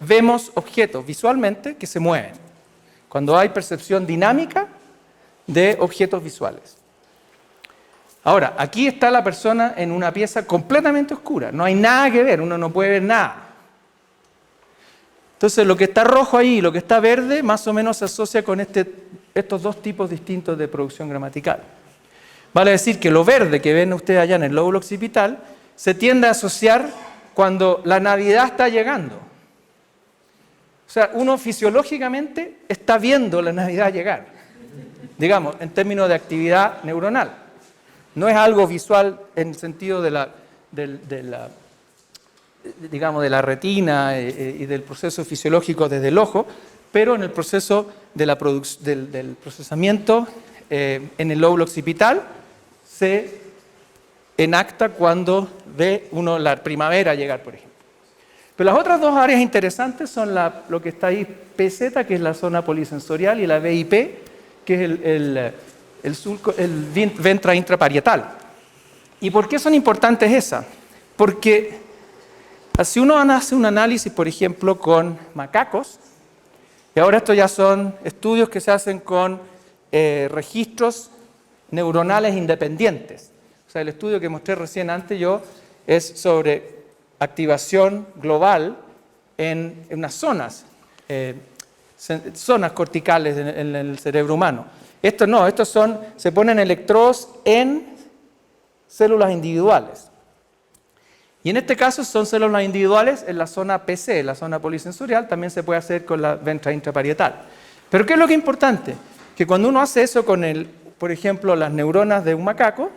vemos objetos visualmente que se mueven, cuando hay percepción dinámica de objetos visuales. Ahora, aquí está la persona en una pieza completamente oscura, no hay nada que ver, uno no puede ver nada. Entonces, lo que está rojo ahí y lo que está verde más o menos se asocia con estos dos tipos distintos de producción gramatical. Vale decir que lo verde que ven ustedes allá en el lóbulo occipital se tiende a asociar cuando la Navidad está llegando. O sea, uno fisiológicamente está viendo la Navidad llegar, digamos, en términos de actividad neuronal. No es algo visual en el sentido de la retina y del proceso fisiológico desde el ojo, pero en el proceso del procesamiento en el lóbulo occipital se enacta cuando ve uno la primavera llegar, por ejemplo. Pero las otras dos áreas interesantes son lo que está ahí, PZ, que es la zona polisensorial, y la VIP, que es el ventral intraparietal. ¿Y por qué son importantes esas? Porque si uno hace un análisis, por ejemplo, con macacos, y ahora estos ya son estudios que se hacen con registros neuronales independientes. O sea, el estudio que mostré recién antes yo es sobre activación global en unas zonas corticales en el cerebro humano. Se ponen electrodos en células individuales. Y en este caso son células individuales en la zona PC, la zona polisensorial, también se puede hacer con la ventral intraparietal. Pero ¿qué es lo que es importante? Que cuando uno hace eso con, por ejemplo, las neuronas de un macaco,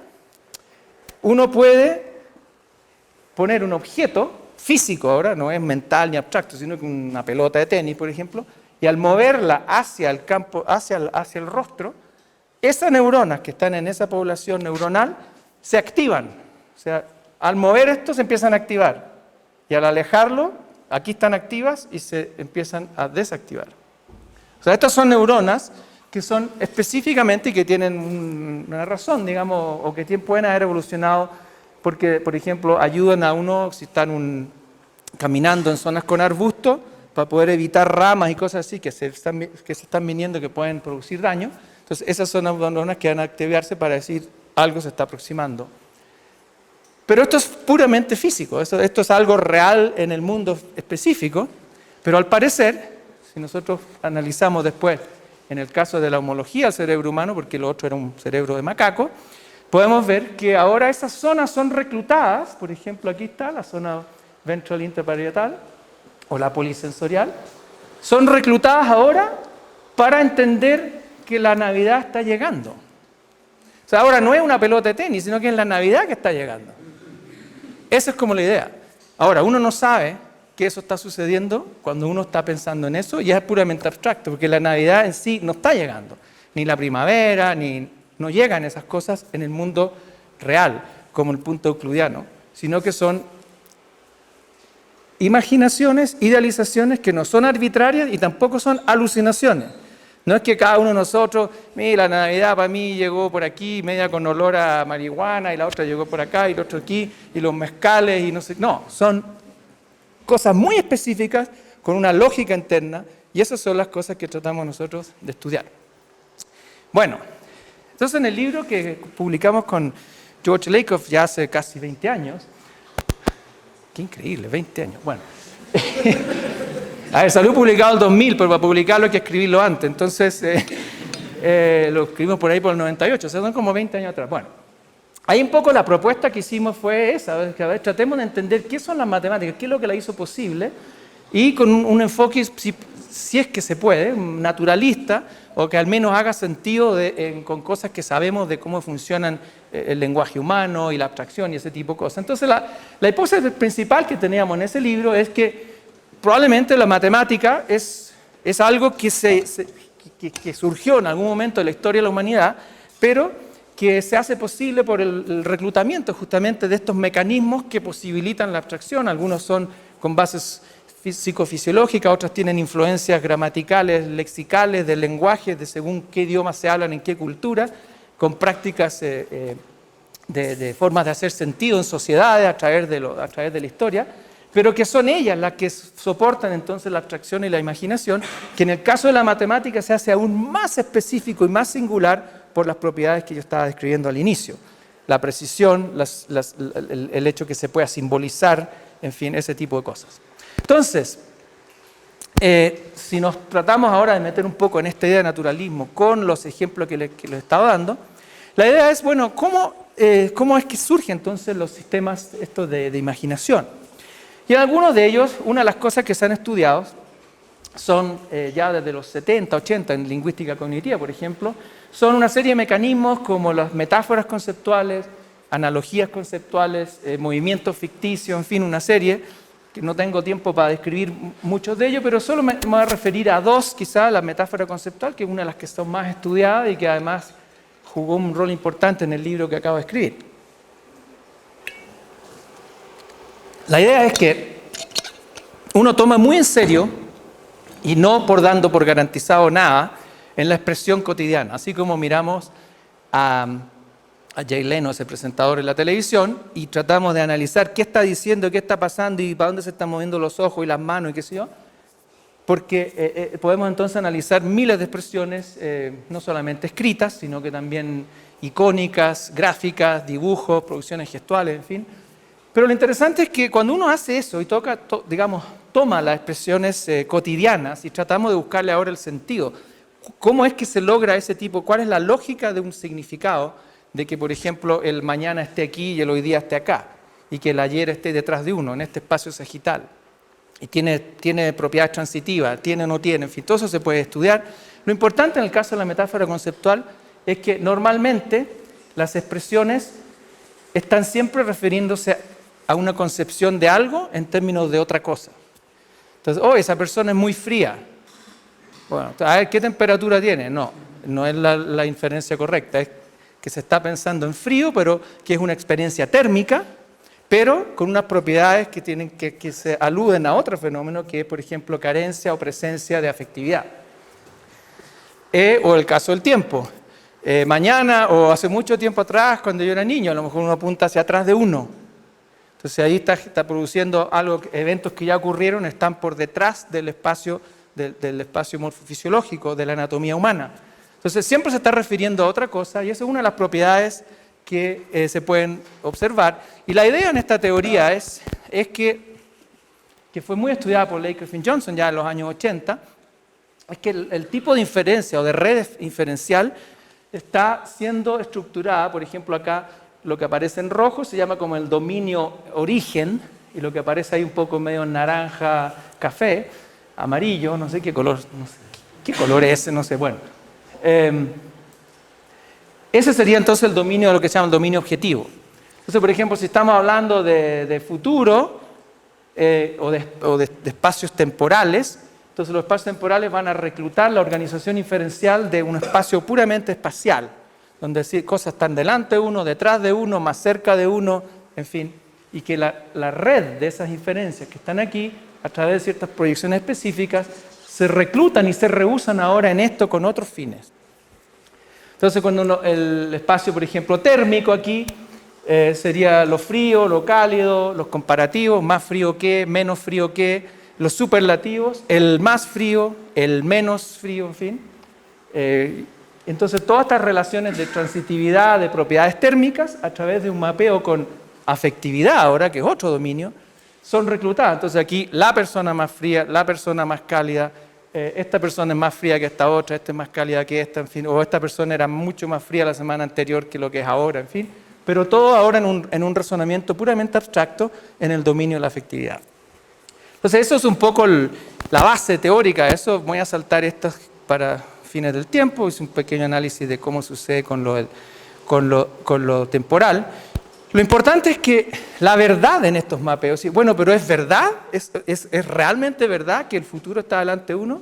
uno puede poner un objeto físico ahora, no es mental ni abstracto, sino que una pelota de tenis, por ejemplo, y al moverla hacia el campo, hacia el rostro, esas neuronas que están en esa población neuronal se activan. O sea, al mover esto se empiezan a activar y al alejarlo, aquí están activas y se empiezan a desactivar. O sea, estas son neuronas que son específicamente y que tienen una razón, digamos, o que pueden haber evolucionado porque, por ejemplo, ayudan a uno si están caminando en zonas con arbustos para poder evitar ramas y cosas así que se están viniendo que pueden producir daño. Entonces, esas son neuronas que van a activarse para decir algo se está aproximando. Pero esto es puramente físico, esto es algo real en el mundo específico, pero al parecer, si nosotros analizamos después, en el caso de la homología al cerebro humano, porque lo otro era un cerebro de macaco, podemos ver que ahora esas zonas son reclutadas, por ejemplo aquí está la zona ventral intraparietal o la polisensorial, son reclutadas ahora para entender que la Navidad está llegando. O sea, ahora no es una pelota de tenis, sino que es la Navidad que está llegando. Esa es como la idea. Ahora, uno no sabe que eso está sucediendo cuando uno está pensando en eso, ya es puramente abstracto, porque la Navidad en sí no está llegando, ni la primavera, no llegan esas cosas en el mundo real, como el punto euclidiano, sino que son imaginaciones, idealizaciones que no son arbitrarias y tampoco son alucinaciones. No es que cada uno de nosotros, mira, la Navidad para mí llegó por aquí, media con olor a marihuana, y la otra llegó por acá, y la otra aquí, y los mezcales, y no sé. No, son cosas muy específicas, con una lógica interna, y esas son las cosas que tratamos nosotros de estudiar. Bueno, entonces en el libro que publicamos con George Lakoff ya hace casi 20 años, qué increíble, 20 años, bueno. A ver, salió publicado el 2000, pero para publicarlo hay que escribirlo antes. Entonces, lo escribimos por ahí por el 98, o sea, son como 20 años atrás. Bueno, ahí un poco la propuesta que hicimos fue esa, que a ver, tratemos de entender qué son las matemáticas, qué es lo que la hizo posible, y con un enfoque, si es que se puede, naturalista, o que al menos haga sentido con cosas que sabemos de cómo funcionan el lenguaje humano y la abstracción y ese tipo de cosas. Entonces, la hipótesis principal que teníamos en ese libro es que probablemente la matemática es algo que surgió en algún momento de la historia de la humanidad, pero que se hace posible por el reclutamiento justamente de estos mecanismos que posibilitan la abstracción. Algunos son con bases psicofisiológicas, otras tienen influencias gramaticales, lexicales, del lenguaje, de según qué idiomas se hablan en qué cultura, con prácticas de formas de hacer sentido en sociedades a través de la historia, pero que son ellas las que soportan entonces la abstracción y la imaginación, que en el caso de la matemática se hace aún más específico y más singular por las propiedades que yo estaba describiendo al inicio. La precisión, el hecho que se pueda simbolizar, en fin, ese tipo de cosas. Entonces, si nos tratamos ahora de meter un poco en esta idea de naturalismo con los ejemplos que les he estado dando, la idea es, bueno, ¿cómo es que surgen entonces los sistemas estos de imaginación? Y en algunos de ellos, una de las cosas que se han estudiado son ya desde los 70, 80 en lingüística cognitiva, por ejemplo, son una serie de mecanismos como las metáforas conceptuales, analogías conceptuales, movimientos ficticios, en fin, una serie que no tengo tiempo para describir muchos de ellos, pero solo me voy a referir a dos, quizás, la metáfora conceptual, que es una de las que son más estudiadas y que además jugó un rol importante en el libro que acabo de escribir. La idea es que uno toma muy en serio, y no dando por garantizado nada, en la expresión cotidiana, así como miramos a Jay Leno, ese presentador en la televisión, y tratamos de analizar qué está diciendo, qué está pasando y para dónde se están moviendo los ojos y las manos y qué sé yo, porque podemos entonces analizar miles de expresiones, no solamente escritas, sino que también icónicas, gráficas, dibujos, producciones gestuales, en fin. Pero lo interesante es que cuando uno hace eso y toma las expresiones cotidianas y tratamos de buscarle ahora el sentido, ¿cómo es que se logra ese tipo? ¿Cuál es la lógica de un significado de que, por ejemplo, el mañana esté aquí y el hoy día esté acá, y que el ayer esté detrás de uno, en este espacio sagital? Y tiene propiedades transitivas, tiene o no tiene, en fin, todo eso se puede estudiar. Lo importante en el caso de la metáfora conceptual es que normalmente las expresiones están siempre refiriéndose a una concepción de algo en términos de otra cosa. Entonces, esa persona es muy fría. Bueno, a ver, ¿qué temperatura tiene? No es la inferencia correcta, es que se está pensando en frío, pero que es una experiencia térmica, pero con unas propiedades que se aluden a otro fenómeno, que es, por ejemplo, carencia o presencia de afectividad. O el caso del tiempo. Mañana o hace mucho tiempo atrás, cuando yo era niño, a lo mejor uno apunta hacia atrás de uno. Entonces ahí está produciendo algo, eventos que ya ocurrieron, están por detrás del espacio morfofisiológico, de la anatomía humana. Entonces siempre se está refiriendo a otra cosa y esa es una de las propiedades que se pueden observar. Y la idea en esta teoría es que fue muy estudiada por Leigh Griffin Johnson ya en los años 80, es que el tipo de inferencia o de red inferencial está siendo estructurada, por ejemplo acá lo que aparece en rojo se llama como el dominio origen, y lo que aparece ahí un poco medio naranja, café, amarillo, no sé qué color, no sé, ¿qué color es ese? No sé, bueno. Ese sería entonces el dominio de lo que se llama el dominio objetivo. Entonces, por ejemplo, si estamos hablando de futuro o de espacios temporales, entonces los espacios temporales van a reclutar la organización inferencial de un espacio puramente espacial, donde cosas están delante de uno, detrás de uno, más cerca de uno, en fin, y que la red de esas inferencias que están aquí, a través de ciertas proyecciones específicas, se reclutan y se reusan ahora en esto con otros fines. Entonces, cuando el espacio, por ejemplo, térmico aquí, sería lo frío, lo cálido, los comparativos, más frío que, menos frío que, los superlativos, el más frío, el menos frío, en fin. Entonces, todas estas relaciones de transitividad, de propiedades térmicas, a través de un mapeo con afectividad ahora, que es otro dominio, son reclutadas. Entonces aquí la persona más fría, la persona más cálida, esta persona es más fría que esta otra, esta es más cálida que esta, en fin, o esta persona era mucho más fría la semana anterior que lo que es ahora, en fin. Pero todo ahora en un razonamiento puramente abstracto en el dominio de la afectividad. Entonces eso es un poco la base teórica de eso. Voy a saltar estas para fines del tiempo, hice un pequeño análisis de cómo sucede con lo temporal. Lo importante es que la verdad en estos mapeos, bueno, pero ¿es verdad? ¿Es realmente verdad que el futuro está delante de uno?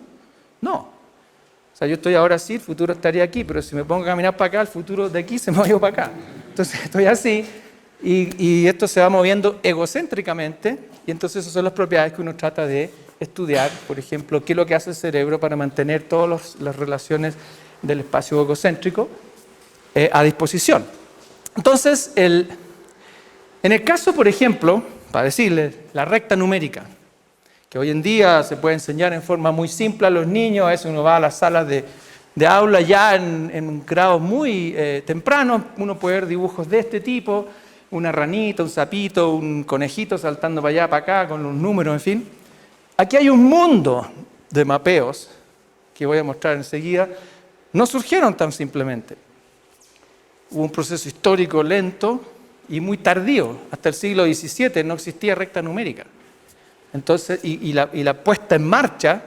No. O sea, yo estoy ahora así, el futuro estaría aquí, pero si me pongo a caminar para acá, el futuro de aquí se me va a ir para acá. Entonces estoy así y esto se va moviendo egocéntricamente y entonces esas son las propiedades que uno trata de estudiar. Por ejemplo, qué es lo que hace el cerebro para mantener todas las relaciones del espacio egocéntrico a disposición. Entonces, en el caso, por ejemplo, para decirles, la recta numérica, que hoy en día se puede enseñar en forma muy simple a los niños, a veces uno va a las salas de aula ya en grados muy tempranos, uno puede ver dibujos de este tipo, una ranita, un sapito, un conejito saltando para allá, para acá, con los números, en fin. Aquí hay un mundo de mapeos, que voy a mostrar enseguida, no surgieron tan simplemente. Hubo un proceso histórico lento y muy tardío. Hasta el siglo XVII no existía recta numérica. Entonces, y la puesta en marcha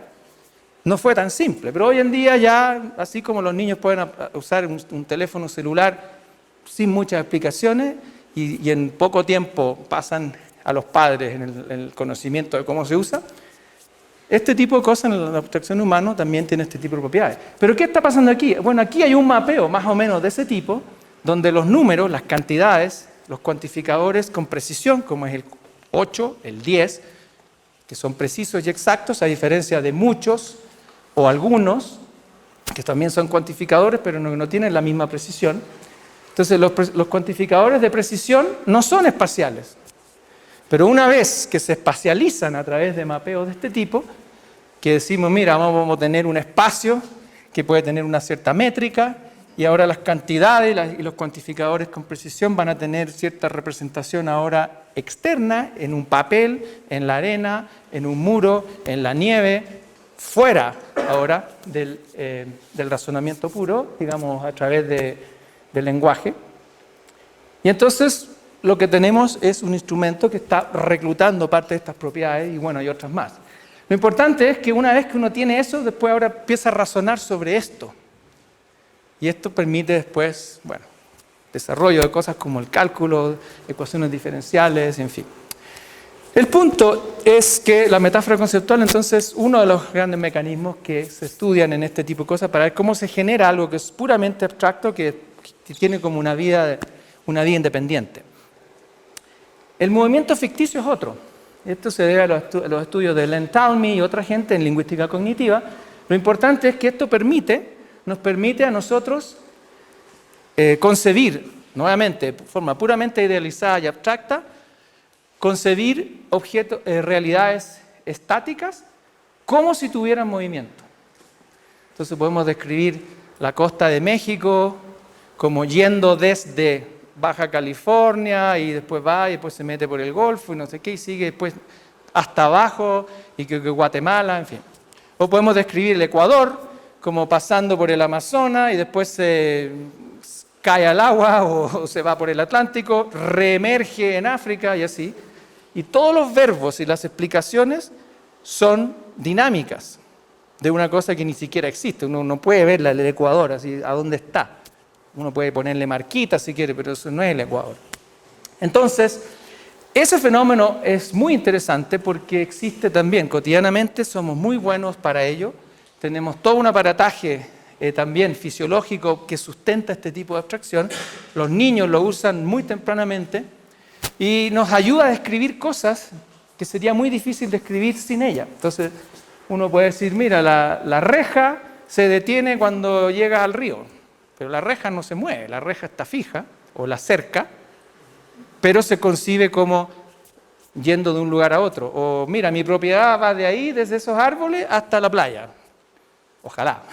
no fue tan simple. Pero hoy en día ya, así como los niños pueden usar un teléfono celular sin muchas explicaciones y en poco tiempo pasan a los padres en el conocimiento de cómo se usa, este tipo de cosas en la abstracción humana también tiene este tipo de propiedades. ¿Pero qué está pasando aquí? Bueno, aquí hay un mapeo más o menos de ese tipo, donde los números, las cantidades, los cuantificadores con precisión, como es el 8, el 10, que son precisos y exactos, a diferencia de muchos o algunos, que también son cuantificadores, pero no tienen la misma precisión. Entonces, los cuantificadores de precisión no son espaciales. Pero una vez que se espacializan a través de mapeos de este tipo, que decimos, mira, vamos a tener un espacio que puede tener una cierta métrica, y ahora las cantidades y los cuantificadores con precisión van a tener cierta representación ahora externa, en un papel, en la arena, en un muro, en la nieve, fuera ahora del razonamiento puro, digamos, a través del lenguaje. Y entonces lo que tenemos es un instrumento que está reclutando parte de estas propiedades y bueno, hay otras más. Lo importante es que una vez que uno tiene eso, después ahora empieza a razonar sobre esto. Y esto permite después, bueno, desarrollo de cosas como el cálculo, ecuaciones diferenciales, en fin. El punto es que la metáfora conceptual, entonces, es uno de los grandes mecanismos que se estudian en este tipo de cosas para ver cómo se genera algo que es puramente abstracto, que tiene como una vida independiente. El movimiento ficticio es otro. Esto se debe a los estudios de Len Talmy y otra gente en lingüística cognitiva. Lo importante es que esto nos permite a nosotros concebir, nuevamente, de forma puramente idealizada y abstracta, concebir realidades estáticas como si tuvieran movimiento. Entonces podemos describir la costa de México como yendo desde Baja California y después va y después se mete por el Golfo y no sé qué y sigue después hasta abajo y que Guatemala, en fin. O podemos describir el Ecuador como pasando por el Amazonas y después se cae al agua o se va por el Atlántico, reemerge en África y así. Y todos los verbos y las explicaciones son dinámicas de una cosa que ni siquiera existe. Uno no puede ver el Ecuador, así, a dónde está. Uno puede ponerle marquitas si quiere, pero eso no es el Ecuador. Entonces, ese fenómeno es muy interesante porque existe también cotidianamente, somos muy buenos para ello. Tenemos todo un aparataje también fisiológico que sustenta este tipo de abstracción. Los niños lo usan muy tempranamente y nos ayuda a describir cosas que sería muy difícil describir sin ella. Entonces, uno puede decir, mira, la reja se detiene cuando llega al río. Pero la reja no se mueve, la reja está fija, o la cerca, pero se concibe como yendo de un lugar a otro. O mira, mi propiedad va de ahí, desde esos árboles, hasta la playa. Ojalá.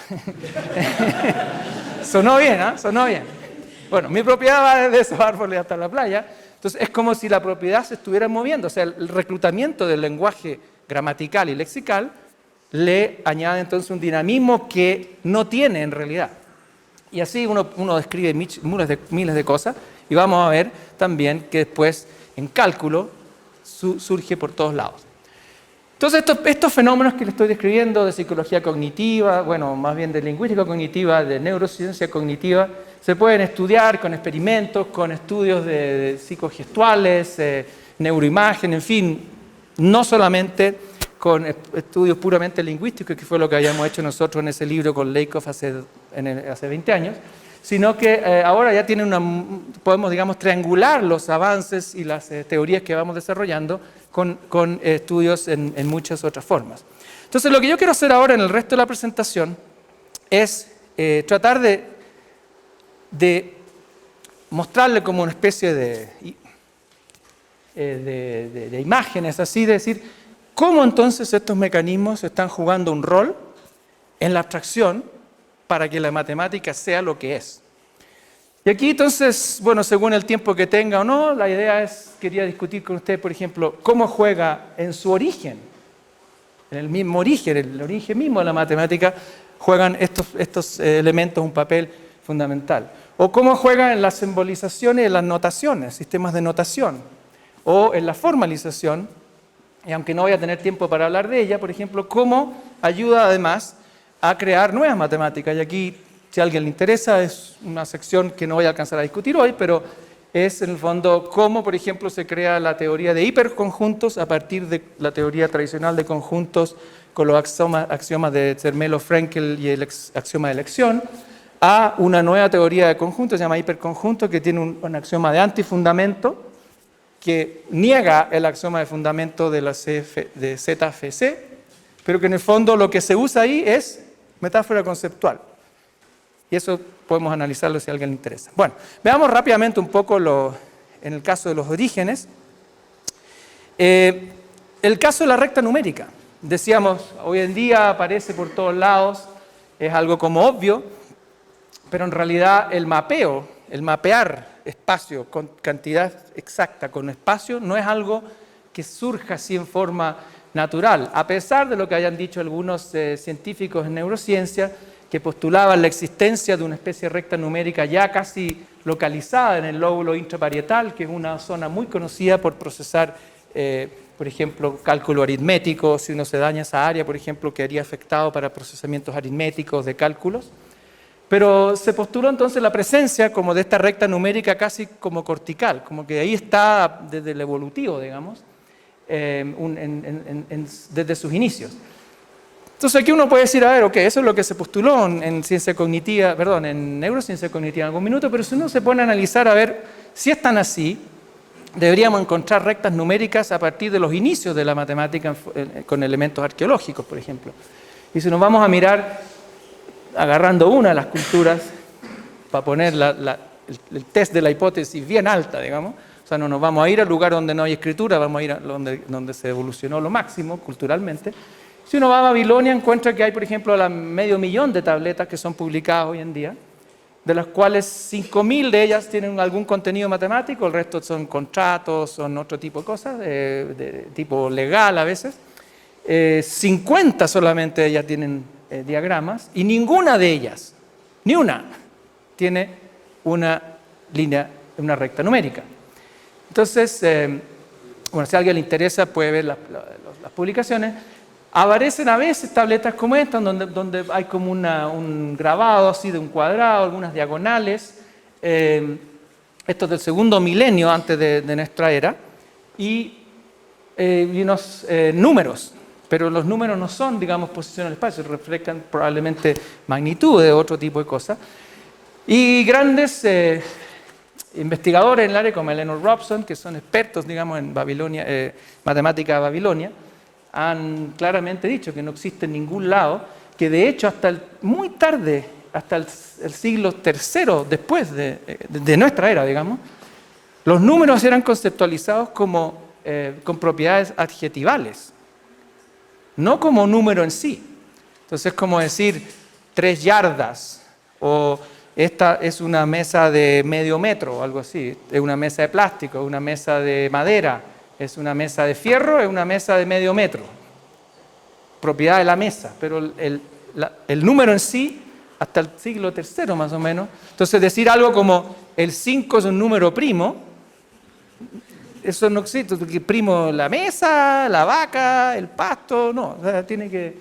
Sonó bien, ¿eh? Sonó bien. Bueno, mi propiedad va desde esos árboles hasta la playa, Entonces es como si la propiedad se estuviera moviendo, o sea, el reclutamiento del lenguaje gramatical y lexical le añade entonces un dinamismo que no tiene en realidad. Y así uno describe miles de cosas, y vamos a ver también que después en cálculo surge por todos lados. Entonces estos fenómenos que les estoy describiendo de psicología cognitiva, bueno, más bien de lingüística cognitiva, de neurociencia cognitiva, se pueden estudiar con experimentos, con estudios de psicogestuales, neuroimagen, en fin, no solamente con estudios puramente lingüísticos, que fue lo que habíamos hecho nosotros en ese libro con Lakoff hace 20 años, sino que ahora ya podemos, digamos, triangular los avances y las teorías que vamos desarrollando con estudios en muchas otras formas. Entonces, lo que yo quiero hacer ahora en el resto de la presentación es tratar de mostrarle como una especie de imágenes, así de decir, cómo entonces estos mecanismos están jugando un rol en la abstracción para que la matemática sea lo que es. Y aquí entonces, bueno, según el tiempo que tenga o no, la idea quería discutir con usted, por ejemplo, cómo juega en su origen, en el mismo origen, el origen mismo de la matemática, juegan estos elementos un papel fundamental. O cómo juega en las simbolizaciones y en las notaciones, sistemas de notación, o en la formalización, y aunque no voy a tener tiempo para hablar de ella, por ejemplo, cómo ayuda además a crear nuevas matemáticas. Y aquí, si a alguien le interesa, es una sección que no voy a alcanzar a discutir hoy, pero es en el fondo cómo, por ejemplo, se crea la teoría de hiperconjuntos a partir de la teoría tradicional de conjuntos con los axiomas de Zermelo-Fraenkel y el axioma de elección, a una nueva teoría de conjuntos, se llama hiperconjunto, que tiene un axioma de antifundamento, que niega el axioma de fundamento de la de ZFC, pero que en el fondo lo que se usa ahí es metáfora conceptual. Y eso podemos analizarlo si a alguien le interesa. Bueno, veamos rápidamente un poco en el caso de los orígenes. El caso de la recta numérica. Decíamos, hoy en día aparece por todos lados, es algo como obvio, pero en realidad el mapear espacio con cantidad exacta con espacio no es algo que surja así en forma natural, a pesar de lo que hayan dicho algunos científicos en neurociencia que postulaban la existencia de una especie de recta numérica ya casi localizada en el lóbulo intraparietal, que es una zona muy conocida por procesar, por ejemplo, cálculo aritmético. Si uno se daña esa área, por ejemplo, quedaría afectado para procesamientos aritméticos de cálculos. Pero se postuló entonces la presencia como de esta recta numérica casi como cortical, como que ahí está desde el evolutivo, digamos, desde sus inicios. Entonces aquí uno puede decir, a ver, ok, eso es lo que se postuló en ciencia cognitiva, perdón, en neurociencia cognitiva en algún minuto, pero si uno se pone a analizar a ver si es tan así, deberíamos encontrar rectas numéricas a partir de los inicios de la matemática con elementos arqueológicos, por ejemplo. Y si nos vamos a mirar agarrando una de las culturas para poner el test de la hipótesis bien alta, digamos, o sea, no nos vamos a ir al lugar donde no hay escritura, vamos a ir a donde se evolucionó lo máximo culturalmente. Si uno va a Babilonia, encuentra que hay, por ejemplo, 500.000 de tabletas que son publicadas hoy en día, de las cuales 5.000 de ellas tienen algún contenido matemático, el resto son contratos, son otro tipo de cosas, de tipo legal a veces. 50 solamente de ellas tienen diagramas, y ninguna de ellas, ni una, tiene una línea, una recta numérica. Entonces, bueno, si a alguien le interesa puede ver las publicaciones. Aparecen a veces tabletas como esta, donde hay como un grabado así de un cuadrado, algunas diagonales. Esto es del segundo milenio antes de nuestra era, y unos números. Pero los números no son, digamos, posición en el espacio, reflejan probablemente magnitud de otro tipo de cosas. Y grandes investigadores en el área, como Eleanor Robson, que son expertos, digamos, en Babilonia, matemática de Babilonia, han claramente dicho que no existe en ningún lado, que de hecho hasta muy tarde, hasta el siglo III después de nuestra era, digamos, los números eran conceptualizados como con propiedades adjetivales, no como número en sí. Entonces es como decir 3 yardas o esta es una mesa de medio metro o algo así, es una mesa de plástico, es una mesa de madera, es una mesa de fierro, es una mesa de medio metro. Propiedad de la mesa, pero el número en sí, hasta el siglo III más o menos. Entonces decir algo como el 5 es un número primo, eso no existe, porque primo la mesa, la vaca, el pasto, no, o sea, tiene que...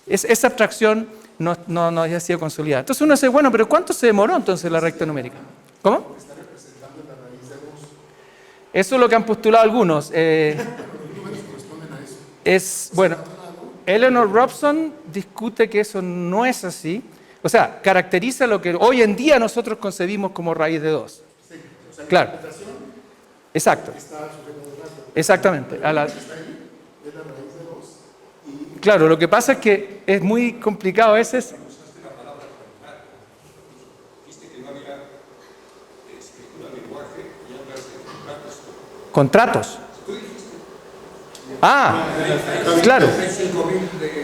esa abstracción no había sido consolidada. Entonces uno dice, bueno, pero ¿cuánto se demoró entonces la recta numérica? ¿Cómo? Eso es lo que han postulado algunos. Bueno, Eleanor Robson discute que eso no es así. O sea, caracteriza lo que hoy en día nosotros concebimos como raíz de 2. Claro. Exacto. Exactamente. Claro, lo que pasa es que es muy complicado a veces. Contratos. Ah, claro.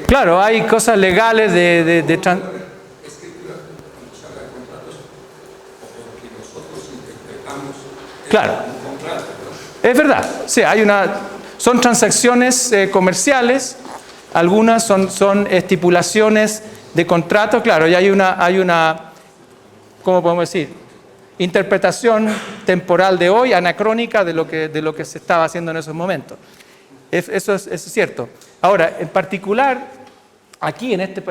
Claro, hay cosas legales de Claro. Es verdad. Sí, son transacciones comerciales, algunas son estipulaciones de contrato, claro, y hay una, ¿cómo podemos decir? Interpretación temporal de hoy, anacrónica de lo que se estaba haciendo en esos momentos. Eso es cierto. Ahora, en particular, aquí en este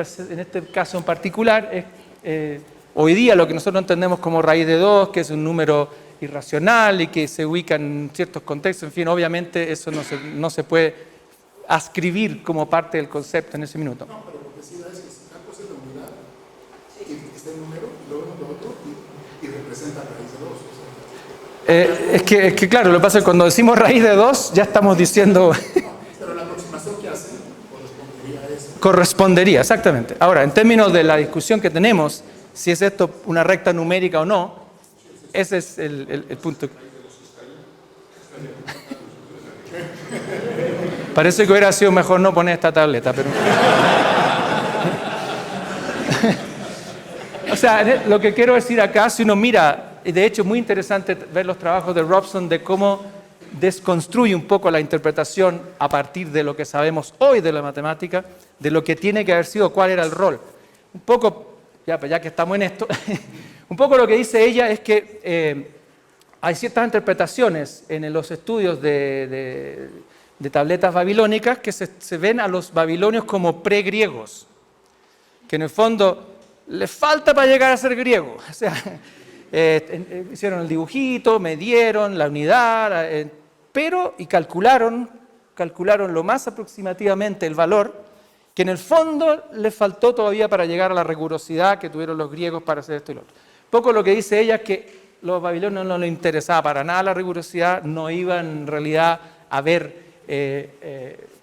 caso en particular, hoy día lo que nosotros entendemos como raíz de 2, que es un número irracional y que se ubica en ciertos contextos, en fin, obviamente eso no se puede ascribir como parte del concepto en ese minuto. No, pero lo que sí da es que una cosa es la unidad, y está el número, y luego lo otro, y representa raíz de 2. Es que claro, lo que pasa es que cuando decimos raíz de 2, ya estamos diciendo... Pero la aproximación que hacen correspondería a eso. Correspondería, exactamente. Ahora, en términos de la discusión que tenemos, si es esto una recta numérica o no, ese es el punto. Parece que hubiera sido mejor no poner esta tableta, pero... O sea, lo que quiero decir acá, si uno mira, y de hecho es muy interesante ver los trabajos de Robson de cómo desconstruye un poco la interpretación a partir de lo que sabemos hoy de la matemática, de lo que tiene que haber sido, cuál era el rol. Un poco, ya que estamos en esto, un poco lo que dice ella es que hay ciertas interpretaciones en los estudios de tabletas babilónicas que se ven a los babilonios como pregriegos, que en el fondo les falta para llegar a ser griegos. O sea, hicieron el dibujito, medieron la unidad, y calcularon lo más aproximativamente el valor, que en el fondo les faltó todavía para llegar a la rigurosidad que tuvieron los griegos para hacer esto y lo otro. Poco lo que dice ella es que los babilonios no les interesaba para nada la rigurosidad, no iban en realidad a ver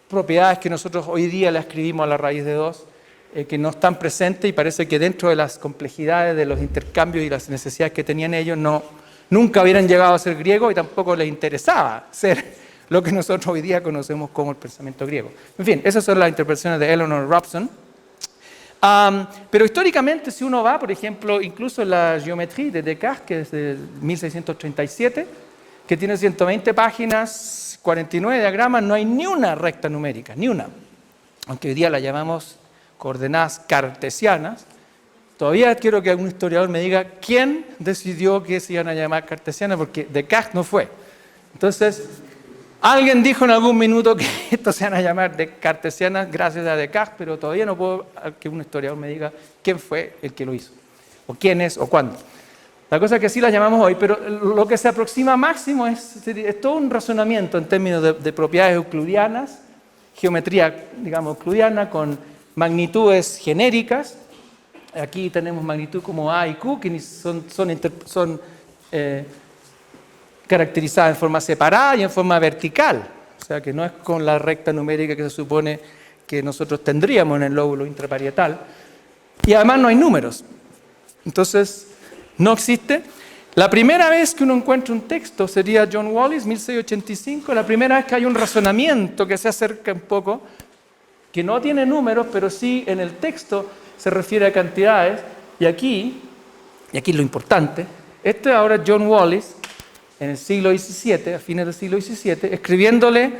propiedades que nosotros hoy día le ascribimos a la raíz de 2, que no están presentes, y parece que dentro de las complejidades de los intercambios y las necesidades que tenían ellos, nunca hubieran llegado a ser griegos y tampoco les interesaba ser lo que nosotros hoy día conocemos como el pensamiento griego. En fin, esas son las interpretaciones de Eleanor Robson. Pero históricamente, si uno va, por ejemplo, incluso en la Géométrie de Descartes, que es de 1637, que tiene 120 páginas, 49 diagramas, no hay ni una recta numérica, ni una. Aunque hoy día la llamamos coordenadas cartesianas, todavía quiero que algún historiador me diga quién decidió que se iban a llamar cartesianas, porque Descartes no fue. Entonces, alguien dijo en algún minuto que esto se van a llamar de cartesianas gracias a Descartes, pero todavía no puedo que un historiador me diga quién fue el que lo hizo, o quién es, o cuándo. La cosa es que sí las llamamos hoy, pero lo que se aproxima máximo es todo un razonamiento en términos de propiedades euclidianas, geometría, digamos, euclidiana, con magnitudes genéricas. Aquí tenemos magnitud como A y Q, que son caracterizadas en forma separada y en forma vertical. O sea, que no es con la recta numérica que se supone que nosotros tendríamos en el lóbulo intraparietal. Y además no hay números. Entonces, no existe. La primera vez que uno encuentra un texto sería John Wallis, 1685, la primera vez que hay un razonamiento que se acerca un poco, que no tiene números, pero sí en el texto se refiere a cantidades, y aquí y aquí lo importante, este es ahora John Wallis, en el siglo XVII, a fines del siglo XVII, escribiéndole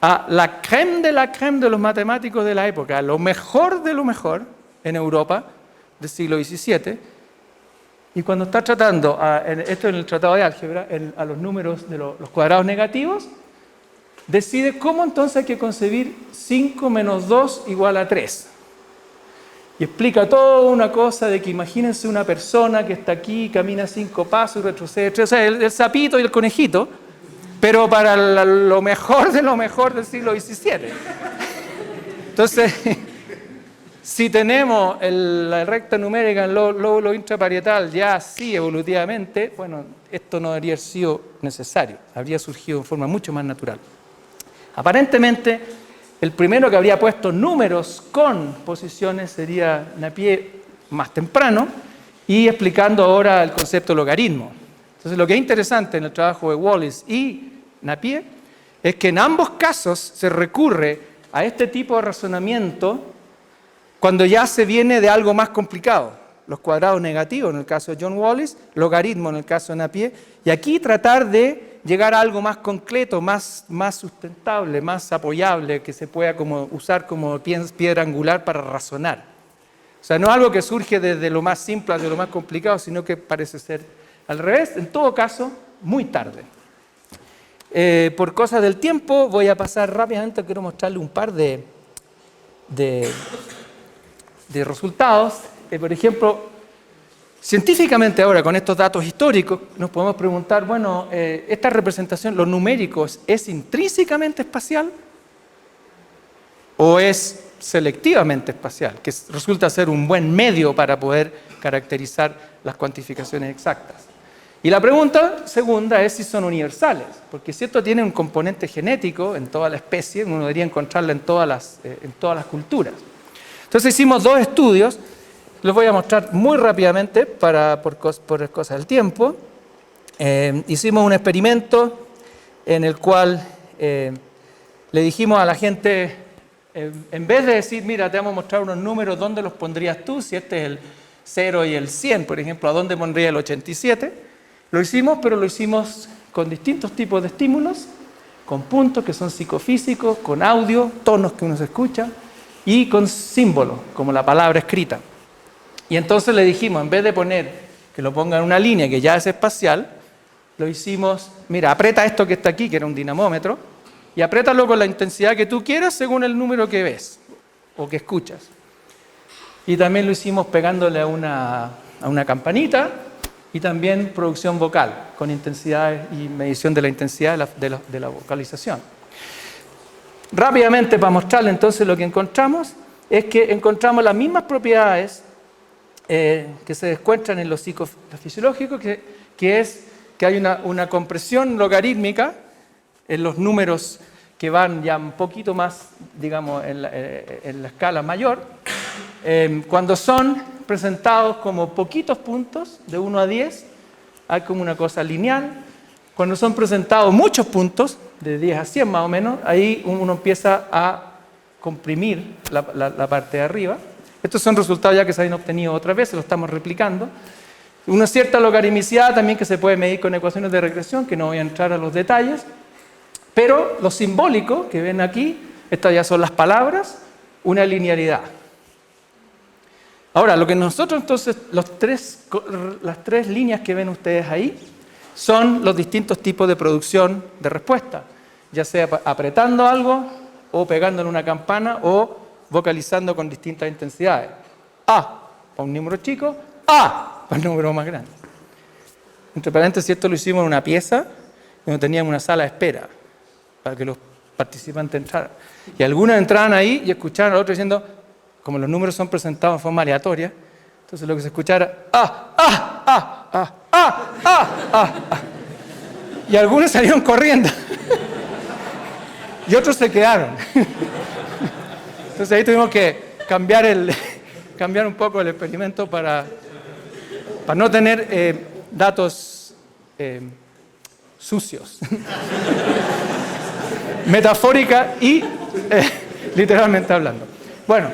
a la crème de los matemáticos de la época, lo mejor de lo mejor en Europa del siglo XVII, y cuando está tratando, esto en el tratado de álgebra, a los números de los cuadrados negativos, decide cómo entonces hay que concebir 5 menos 2 igual a 3. Y explica toda una cosa de que imagínense una persona que está aquí, camina 5 pasos y retrocede 3, o sea, el sapito y el conejito, pero para lo mejor de lo mejor del siglo XVII. Entonces, si tenemos la recta numérica en lóbulo intraparietal ya así evolutivamente, bueno, esto no habría sido necesario, habría surgido de forma mucho más natural. Aparentemente, el primero que habría puesto números con posiciones sería Napier más temprano, y explicando ahora el concepto de logaritmo. Entonces, lo que es interesante en el trabajo de Wallis y Napier es que en ambos casos se recurre a este tipo de razonamiento cuando ya se viene de algo más complicado. Los cuadrados negativos en el caso de John Wallis, logaritmo en el caso de Napier, y aquí tratar de llegar a algo más concreto, más sustentable, más apoyable, que se pueda usar como piedra angular para razonar. O sea, no algo que surge desde lo más simple hacia lo más complicado, sino que parece ser al revés. En todo caso, muy tarde. Por cosas del tiempo, voy a pasar rápidamente, quiero mostrarle un par de resultados. Por ejemplo, científicamente ahora, con estos datos históricos, nos podemos preguntar, bueno, ¿esta representación, los numéricos, es intrínsecamente espacial o es selectivamente espacial? Que resulta ser un buen medio para poder caracterizar las cuantificaciones exactas. Y la pregunta segunda es si son universales, porque si esto tiene un componente genético en toda la especie, uno debería encontrarla en todas las culturas. Entonces hicimos 2 estudios. Los voy a mostrar muy rápidamente por cosas del tiempo. Hicimos un experimento en el cual le dijimos a la gente, en vez de decir, mira, te vamos a mostrar unos números, ¿dónde los pondrías tú? Si este es el 0 y el 100, por ejemplo, ¿a dónde pondría el 87? Lo hicimos, pero lo hicimos con distintos tipos de estímulos, con puntos que son psicofísicos, con audio, tonos que uno se escucha, y con símbolos, como la palabra escrita. Y entonces le dijimos, en vez de poner que lo ponga en una línea que ya es espacial, lo hicimos, mira, aprieta esto que está aquí, que era un dinamómetro, y apriétalo con la intensidad que tú quieras según el número que ves o que escuchas. Y también lo hicimos pegándole a una campanita y también producción vocal, con intensidad y medición de la intensidad de la vocalización. Rápidamente, para mostrarle entonces lo que encontramos, es que encontramos las mismas propiedades que se encuentran en lo psicofisiológico, que es que hay una compresión logarítmica en los números que van ya un poquito más, digamos, en la escala mayor, cuando son presentados como poquitos puntos, de 1 a 10, hay como una cosa lineal. Cuando son presentados muchos puntos, de 10 a 100 más o menos, ahí uno empieza a comprimir la parte de arriba. Estos son resultados ya que se han obtenido otras veces, lo estamos replicando. Una cierta logaritmicidad también que se puede medir con ecuaciones de regresión, que no voy a entrar a los detalles. Pero lo simbólico que ven aquí, estas ya son las palabras, una linealidad. Ahora, lo que nosotros entonces, las 3 líneas que ven ustedes ahí, son los distintos tipos de producción de respuesta, ya sea apretando algo, o pegándole una campana, o vocalizando con distintas intensidades. A para un número chico, A para un número más grande. Entre paréntesis, esto lo hicimos en una pieza donde teníamos una sala de espera para que los participantes entraran. Y algunos entraban ahí y escuchaban al otro diciendo, como los números son presentados en forma aleatoria, entonces lo que se escuchara era A, A, A, A, A, A, A, A. Y algunos salieron corriendo. Y otros se quedaron. Entonces ahí tuvimos que cambiar un poco el experimento para no tener datos sucios. Metafórica y literalmente hablando. Bueno,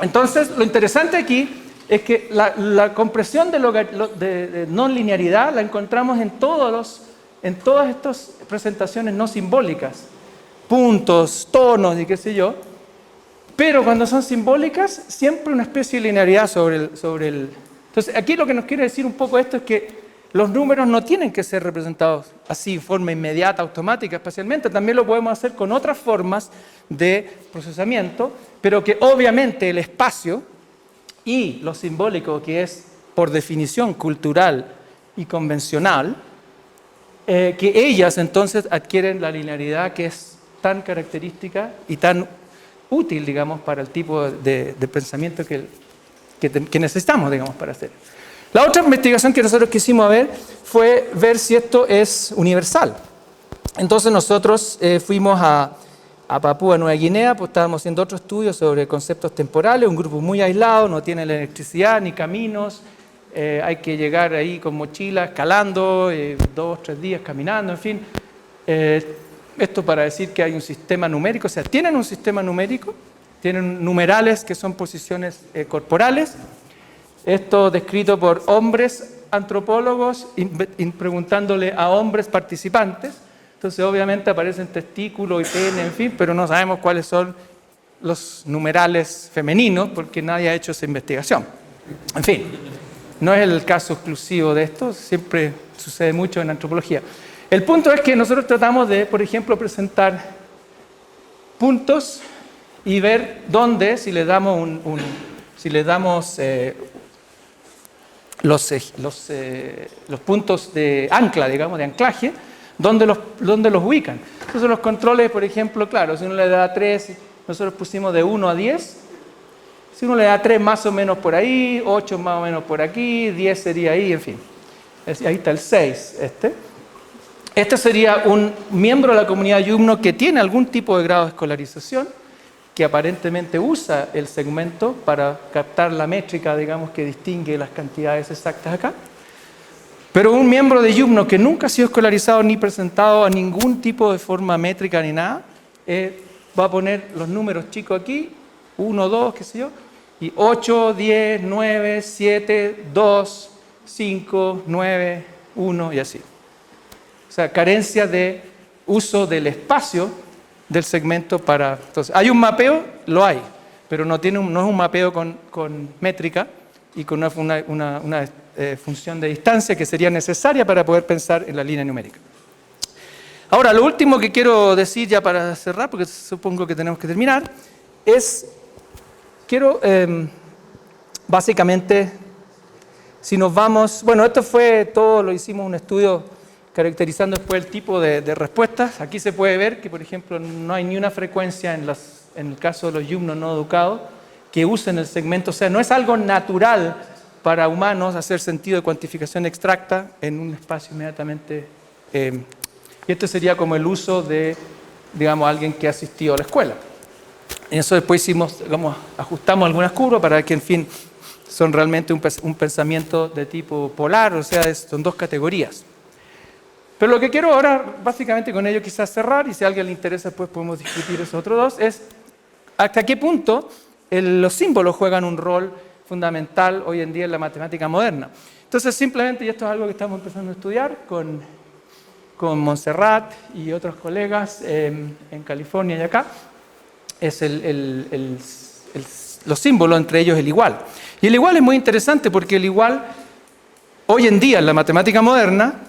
entonces lo interesante aquí es que la compresión de no linearidad la encontramos en todas estas presentaciones no simbólicas, puntos, tonos y qué sé yo, pero cuando son simbólicas, siempre una especie de linearidad sobre el... Entonces, aquí lo que nos quiere decir un poco esto es que los números no tienen que ser representados así, de forma inmediata, automática, espacialmente. También lo podemos hacer con otras formas de procesamiento, pero que obviamente el espacio y lo simbólico, que es por definición cultural y convencional, que ellas entonces adquieren la linearidad que es tan característica y tan útil, digamos, para el tipo de pensamiento que necesitamos, digamos, para hacer. La otra investigación que nosotros quisimos ver fue ver si esto es universal. Entonces nosotros fuimos a Papúa Nueva Guinea, pues estábamos haciendo otro estudio sobre conceptos temporales, un grupo muy aislado, no tiene la electricidad ni caminos, hay que llegar ahí con mochila, escalando, 2 o 3 días caminando, en fin. Esto para decir que hay un sistema numérico, o sea, tienen un sistema numérico, tienen numerales que son posiciones corporales. Esto descrito por hombres antropólogos preguntándole a hombres participantes. Entonces obviamente aparecen testículos y pene, en fin, pero no sabemos cuáles son los numerales femeninos porque nadie ha hecho esa investigación. En fin, no es el caso exclusivo de esto, siempre sucede mucho en antropología. El punto es que nosotros tratamos de, por ejemplo, presentar puntos y ver dónde, si le damos los puntos de ancla, digamos, de anclaje, ¿dónde los ubican? Entonces los controles, por ejemplo, claro, si uno le da 3, nosotros pusimos de 1 a 10, si uno le da 3 más o menos por ahí, 8 más o menos por aquí, 10 sería ahí, en fin. Ahí está el 6, Este sería un miembro de la comunidad Yumno que tiene algún tipo de grado de escolarización, que aparentemente usa el segmento para captar la métrica, digamos, que distingue las cantidades exactas acá. Pero un miembro de Yumno que nunca ha sido escolarizado ni presentado a ningún tipo de forma métrica ni nada, va a poner los números chicos aquí, 1, 2, qué sé yo, y 8, 10, 9, 7, 2, 5, 9, 1 y así. O sea, carencia de uso del espacio del segmento para... Entonces, ¿hay un mapeo? Lo hay, pero no es un mapeo con métrica y con una función de distancia que sería necesaria para poder pensar en la línea numérica. Ahora, lo último que quiero decir ya para cerrar, porque supongo que tenemos que terminar, es, básicamente, si nos vamos... Bueno, esto fue todo, lo hicimos un estudio caracterizando después el tipo de respuestas. Aquí se puede ver que, por ejemplo, no hay ni una frecuencia en el caso de los Yumno no educados que usen el segmento. O sea, no es algo natural para humanos hacer sentido de cuantificación extracta en un espacio inmediatamente. Y esto sería como el uso de, digamos, alguien que ha asistido a la escuela. En eso después ajustamos algunas curvas para que, en fin, son realmente un pensamiento de tipo polar, o sea, son 2 categorías. Pero lo que quiero ahora, básicamente con ello quizás cerrar, y si a alguien le interesa, pues podemos discutir esos otros 2, es hasta qué punto los símbolos juegan un rol fundamental hoy en día en la matemática moderna. Entonces, simplemente, y esto es algo que estamos empezando a estudiar con Montserrat y otros colegas en California y acá, es los símbolos, entre ellos el igual. Y el igual es muy interesante porque el igual, hoy en día en la matemática moderna,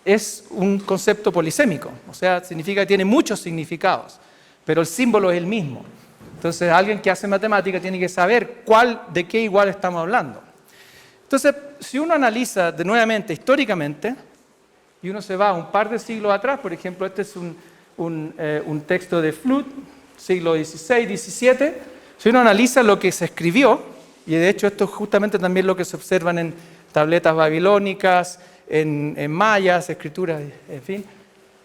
es un concepto polisémico, o sea, significa que tiene muchos significados, pero el símbolo es el mismo. Entonces, alguien que hace matemática tiene que saber de qué igual estamos hablando. Entonces, si uno analiza nuevamente históricamente, y uno se va un par de siglos atrás, por ejemplo, este es un texto de Flood, siglo XVI, XVII, si uno analiza lo que se escribió, y de hecho esto es justamente también lo que se observan en tabletas babilónicas, en mayas, escrituras, en fin,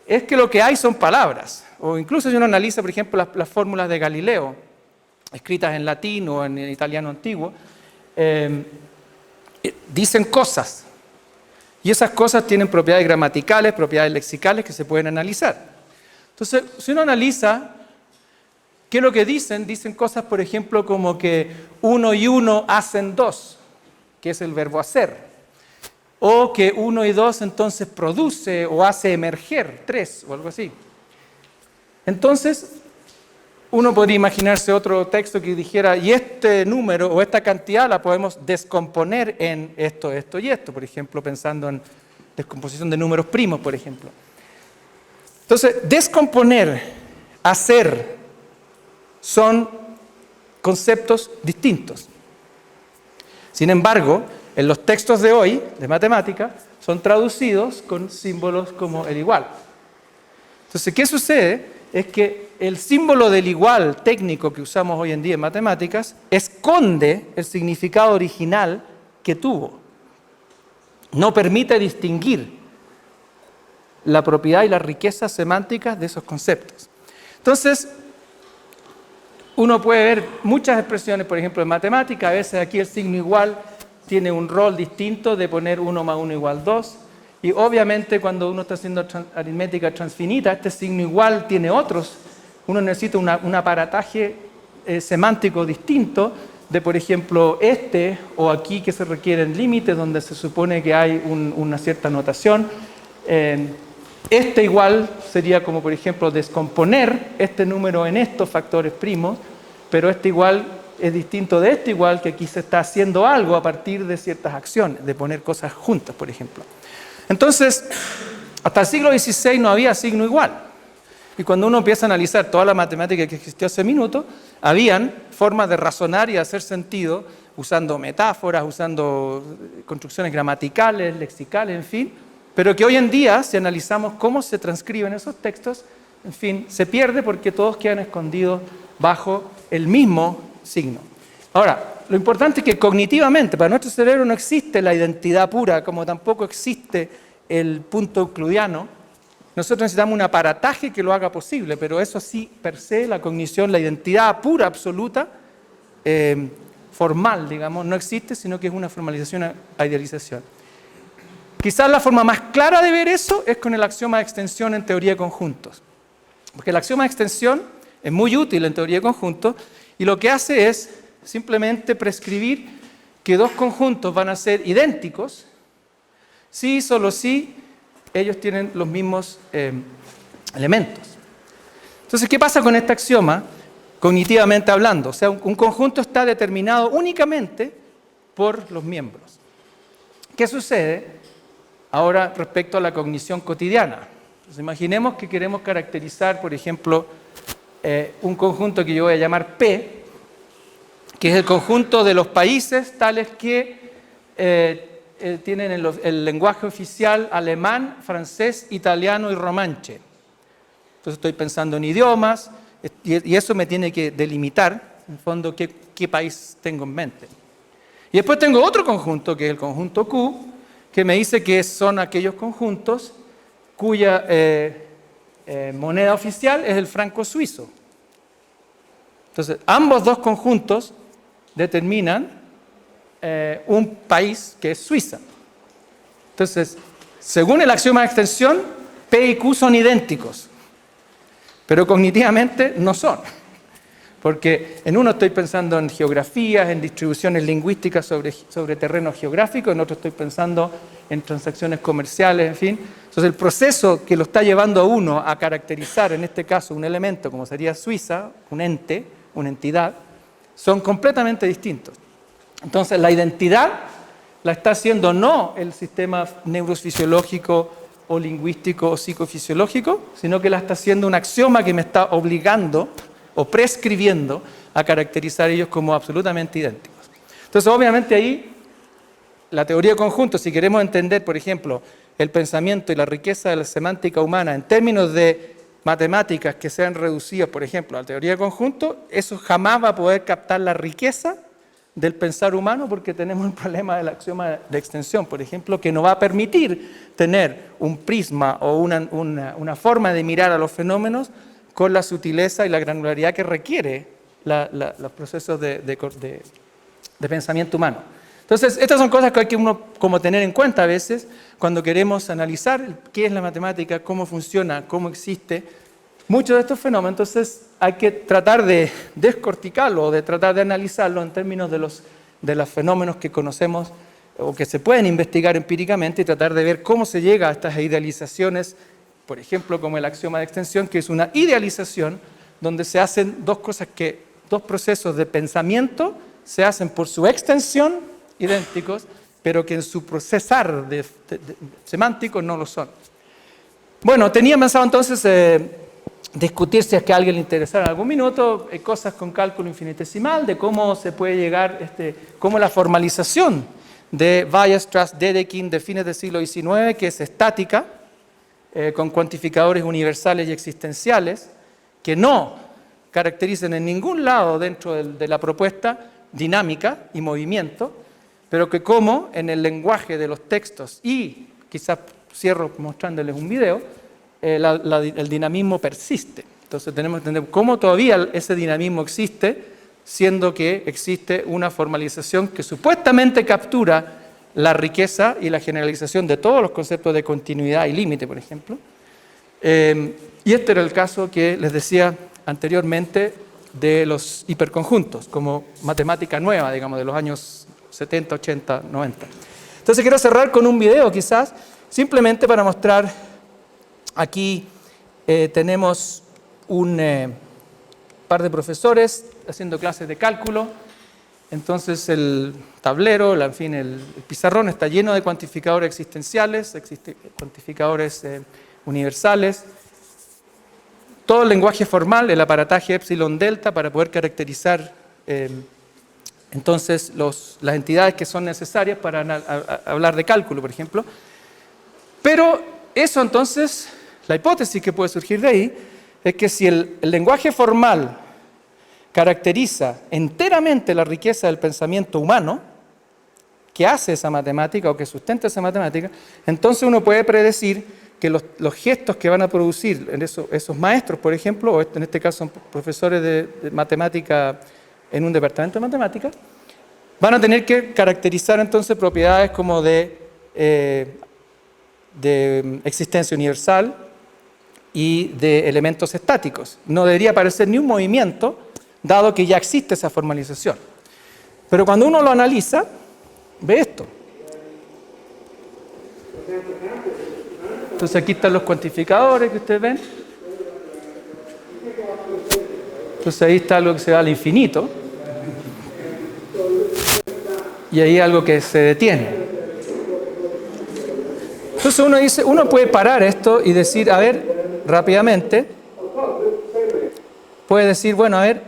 es que lo que hay son palabras. O incluso si uno analiza, por ejemplo, las fórmulas de Galileo, escritas en latín o en italiano antiguo, dicen cosas. Y esas cosas tienen propiedades gramaticales, propiedades lexicales que se pueden analizar. Entonces, si uno analiza qué es lo que dicen cosas, por ejemplo, como que 1 y 1 hacen 2. que es el verbo hacer. O que 1 y 2 entonces produce o hace emerger 3 o algo así. Entonces, uno podría imaginarse otro texto que dijera, y este número o esta cantidad la podemos descomponer en esto, esto y esto, por ejemplo, pensando en descomposición de números primos, por ejemplo. Entonces, descomponer, hacer, son conceptos distintos. Sin embargo, en los textos de hoy, de matemática, son traducidos con símbolos como el igual. Entonces, ¿qué sucede? Es que el símbolo del igual técnico que usamos hoy en día en matemáticas esconde el significado original que tuvo. No permite distinguir la propiedad y la riqueza semántica de esos conceptos. Entonces, uno puede ver muchas expresiones, por ejemplo, en matemática. A veces aquí el signo igual tiene un rol distinto de poner 1 más 1 igual 2. Y obviamente cuando uno está haciendo aritmética transfinita, este signo igual tiene otros. Uno necesita un aparataje semántico distinto de, por ejemplo, este o aquí que se requieren límites donde se supone que hay una cierta notación. Este igual sería como, por ejemplo, descomponer este número en estos factores primos, pero este igual es distinto de este igual, que aquí se está haciendo algo a partir de ciertas acciones, de poner cosas juntas, por ejemplo. Entonces, hasta el siglo XVI no había signo igual. Y cuando uno empieza a analizar toda la matemática que existió hace minutos, habían formas de razonar y hacer sentido usando metáforas, usando construcciones gramaticales, lexicales, en fin, pero que hoy en día, si analizamos cómo se transcriben esos textos, en fin, se pierde porque todos quedan escondidos bajo el mismo signo. Ahora, lo importante es que cognitivamente, para nuestro cerebro no existe la identidad pura, como tampoco existe el punto euclidiano. Nosotros necesitamos un aparataje que lo haga posible, pero eso sí, per se, la cognición, la identidad pura, absoluta, formal, digamos, no existe, sino que es una formalización a idealización. Quizás la forma más clara de ver eso es con el axioma de extensión en teoría de conjuntos. Porque el axioma de extensión es muy útil en teoría de conjuntos y lo que hace es simplemente prescribir que dos conjuntos van a ser idénticos si y solo si ellos tienen los mismos elementos. Entonces, ¿qué pasa con este axioma cognitivamente hablando? O sea, un conjunto está determinado únicamente por los miembros. ¿Qué sucede ahora respecto a la cognición cotidiana? Entonces, imaginemos que queremos caracterizar, por ejemplo, un conjunto que yo voy a llamar P, que es el conjunto de los países tales que tienen el lenguaje oficial alemán, francés, italiano y romanche. Entonces estoy pensando en idiomas y eso me tiene que delimitar, en el fondo, qué país tengo en mente. Y después tengo otro conjunto, que es el conjunto Q, que me dice que son aquellos conjuntos cuya moneda oficial es el franco suizo. Entonces, ambos dos conjuntos determinan un país que es Suiza. Entonces, según el axioma de extensión, P y Q son idénticos, pero cognitivamente no son. Porque en uno estoy pensando en geografías, en distribuciones lingüísticas sobre terreno geográfico, en otro estoy pensando en transacciones comerciales, en fin. Entonces el proceso que lo está llevando a uno a caracterizar, en este caso, un elemento como sería Suiza, un ente, una entidad, son completamente distintos. Entonces la identidad la está haciendo no el sistema neurofisiológico o lingüístico o psicofisiológico, sino que la está haciendo un axioma que me está obligando o prescribiendo a caracterizar ellos como absolutamente idénticos. Entonces, obviamente ahí, la teoría de conjuntos, si queremos entender, por ejemplo, el pensamiento y la riqueza de la semántica humana en términos de matemáticas que sean reducidas, por ejemplo, a la teoría de conjuntos, eso jamás va a poder captar la riqueza del pensar humano porque tenemos un problema del axioma de extensión, por ejemplo, que nos va a permitir tener un prisma o una forma de mirar a los fenómenos con la sutileza y la granularidad que requiere los procesos de pensamiento humano. Entonces, estas son cosas que hay que uno como tener en cuenta a veces cuando queremos analizar qué es la matemática, cómo funciona, cómo existe. Muchos de estos fenómenos, entonces, hay que tratar de descorticarlo o de tratar de analizarlo en términos de los fenómenos que conocemos o que se pueden investigar empíricamente y tratar de ver cómo se llega a estas idealizaciones, por ejemplo, como el axioma de extensión, que es una idealización donde se hacen dos procesos de pensamiento se hacen por su extensión idénticos, pero que en su procesar semántico no lo son. Bueno, tenía pensado entonces discutir, si es que a alguien le interesara en algún minuto, cosas con cálculo infinitesimal, de cómo se puede llegar, cómo la formalización de Weierstrass, Dedekind de fines del siglo XIX, que es estática, con cuantificadores universales y existenciales, que no caracterizan en ningún lado dentro de la propuesta dinámica y movimiento, pero que como en el lenguaje de los textos, y quizás cierro mostrándoles un video, el dinamismo persiste. Entonces tenemos que entender cómo todavía ese dinamismo existe, siendo que existe una formalización que supuestamente captura la riqueza y la generalización de todos los conceptos de continuidad y límite, por ejemplo. Y este era el caso que les decía anteriormente de los hiperconjuntos, como matemática nueva, digamos, de los años 70, 80, 90. Entonces quiero cerrar con un video quizás, simplemente para mostrar, aquí tenemos un par de profesores haciendo clases de cálculo. Entonces el tablero, en fin, el pizarrón está lleno de cuantificadores existenciales, cuantificadores universales, todo el lenguaje formal, el aparataje epsilon delta para poder caracterizar entonces las entidades que son necesarias para hablar de cálculo, por ejemplo. Pero eso entonces, la hipótesis que puede surgir de ahí es que si el lenguaje formal caracteriza enteramente la riqueza del pensamiento humano que hace esa matemática o que sustenta esa matemática, entonces uno puede predecir que los gestos que van a producir en esos maestros, por ejemplo, o en este caso son profesores de matemática en un departamento de matemática, van a tener que caracterizar entonces propiedades como de existencia universal y de elementos estáticos. No debería aparecer ni un movimiento, dado que ya existe esa formalización. Pero cuando uno lo analiza, ve esto. Entonces aquí están los cuantificadores que ustedes ven. Entonces ahí está algo que se va al infinito. Y ahí algo que se detiene. Entonces uno puede parar esto y decir, a ver, rápidamente, puede decir, bueno, a ver,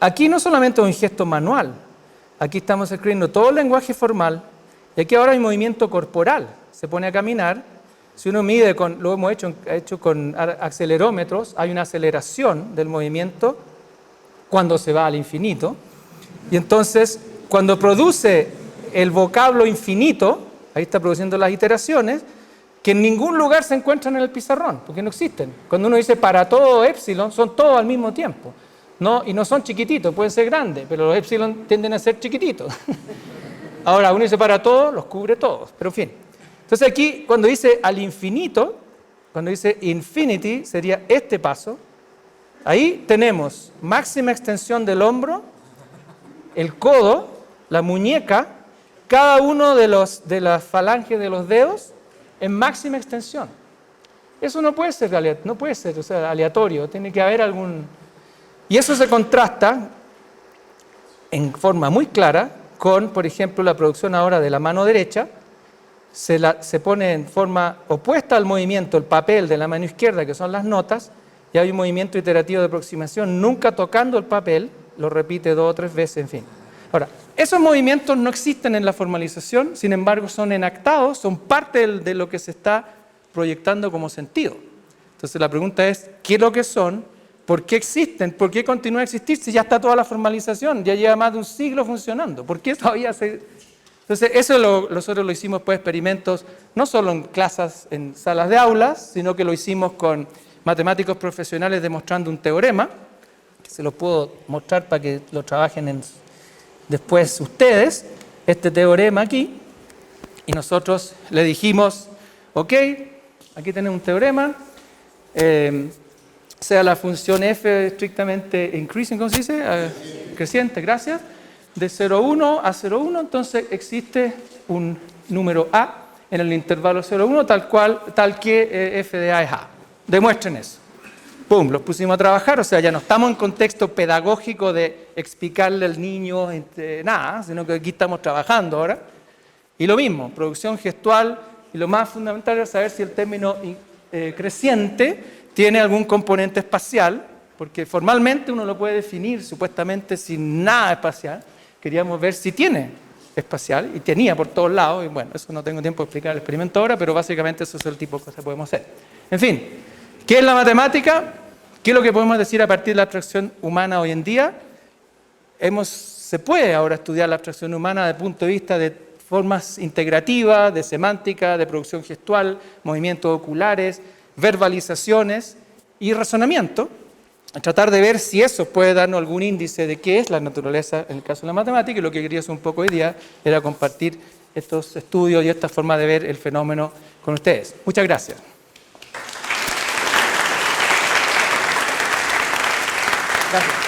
aquí no solamente es un gesto manual, aquí estamos escribiendo todo el lenguaje formal, y aquí ahora hay movimiento corporal, se pone a caminar. Si uno mide, lo hemos hecho con acelerómetros, hay una aceleración del movimiento cuando se va al infinito. Y entonces, cuando produce el vocablo infinito, ahí está produciendo las iteraciones, que en ningún lugar se encuentran en el pizarrón, porque no existen. Cuando uno dice para todo épsilon, son todos al mismo tiempo. Y no son chiquititos, pueden ser grandes, pero los épsilon tienden a ser chiquititos. Ahora, uno dice para todos, los cubre todos, pero en fin. Entonces aquí, cuando dice al infinito, cuando dice infinity, sería este paso. Ahí tenemos máxima extensión del hombro, el codo, la muñeca, cada uno de las falanges de los dedos en máxima extensión. Eso no puede ser aleatorio, tiene que haber algún... Y eso se contrasta en forma muy clara con, por ejemplo, la producción ahora de la mano derecha. Se pone en forma opuesta al movimiento el papel de la mano izquierda, que son las notas, y hay un movimiento iterativo de aproximación, nunca tocando el papel, lo repite 2 o 3 veces, en fin. Ahora, esos movimientos no existen en la formalización, sin embargo son enactados, son parte de lo que se está proyectando como sentido. Entonces la pregunta es, ¿qué es lo que son? ¿Por qué existen? ¿Por qué continúa a existir si ya está toda la formalización? Ya lleva más de un siglo funcionando. ¿Por qué todavía se...? Entonces, eso nosotros lo hicimos por experimentos, no solo en clases, en salas de aulas, sino que lo hicimos con matemáticos profesionales demostrando un teorema, que se lo puedo mostrar para que lo trabajen después ustedes, este teorema aquí, y nosotros le dijimos, ok, aquí tenemos un teorema, sea la función f estrictamente increasing, ¿cómo se dice? Creciente, gracias. de 0,1 a 0,1, entonces existe un número A en el intervalo 0,1 tal que f de A es A. Demuestren eso. ¡Pum! Los pusimos a trabajar, o sea, ya no estamos en contexto pedagógico de explicarle al niño nada, sino que aquí estamos trabajando ahora. Y lo mismo, producción gestual, y lo más fundamental es saber si el término creciente tiene algún componente espacial, porque formalmente uno lo puede definir supuestamente sin nada espacial. Queríamos ver si tiene espacial, y tenía por todos lados, y bueno, eso no tengo tiempo de explicar el experimento ahora, pero básicamente eso es el tipo de cosas que podemos hacer. En fin, ¿qué es la matemática? ¿Qué es lo que podemos decir a partir de la abstracción humana hoy en día? Se puede ahora estudiar la abstracción humana desde el punto de vista de formas integrativas, de semántica, de producción gestual, movimientos oculares, verbalizaciones y razonamiento. Tratar de ver si eso puede darnos algún índice de qué es la naturaleza en el caso de la matemática, y lo que quería hacer un poco hoy día era compartir estos estudios y esta forma de ver el fenómeno con ustedes. Muchas gracias. Gracias.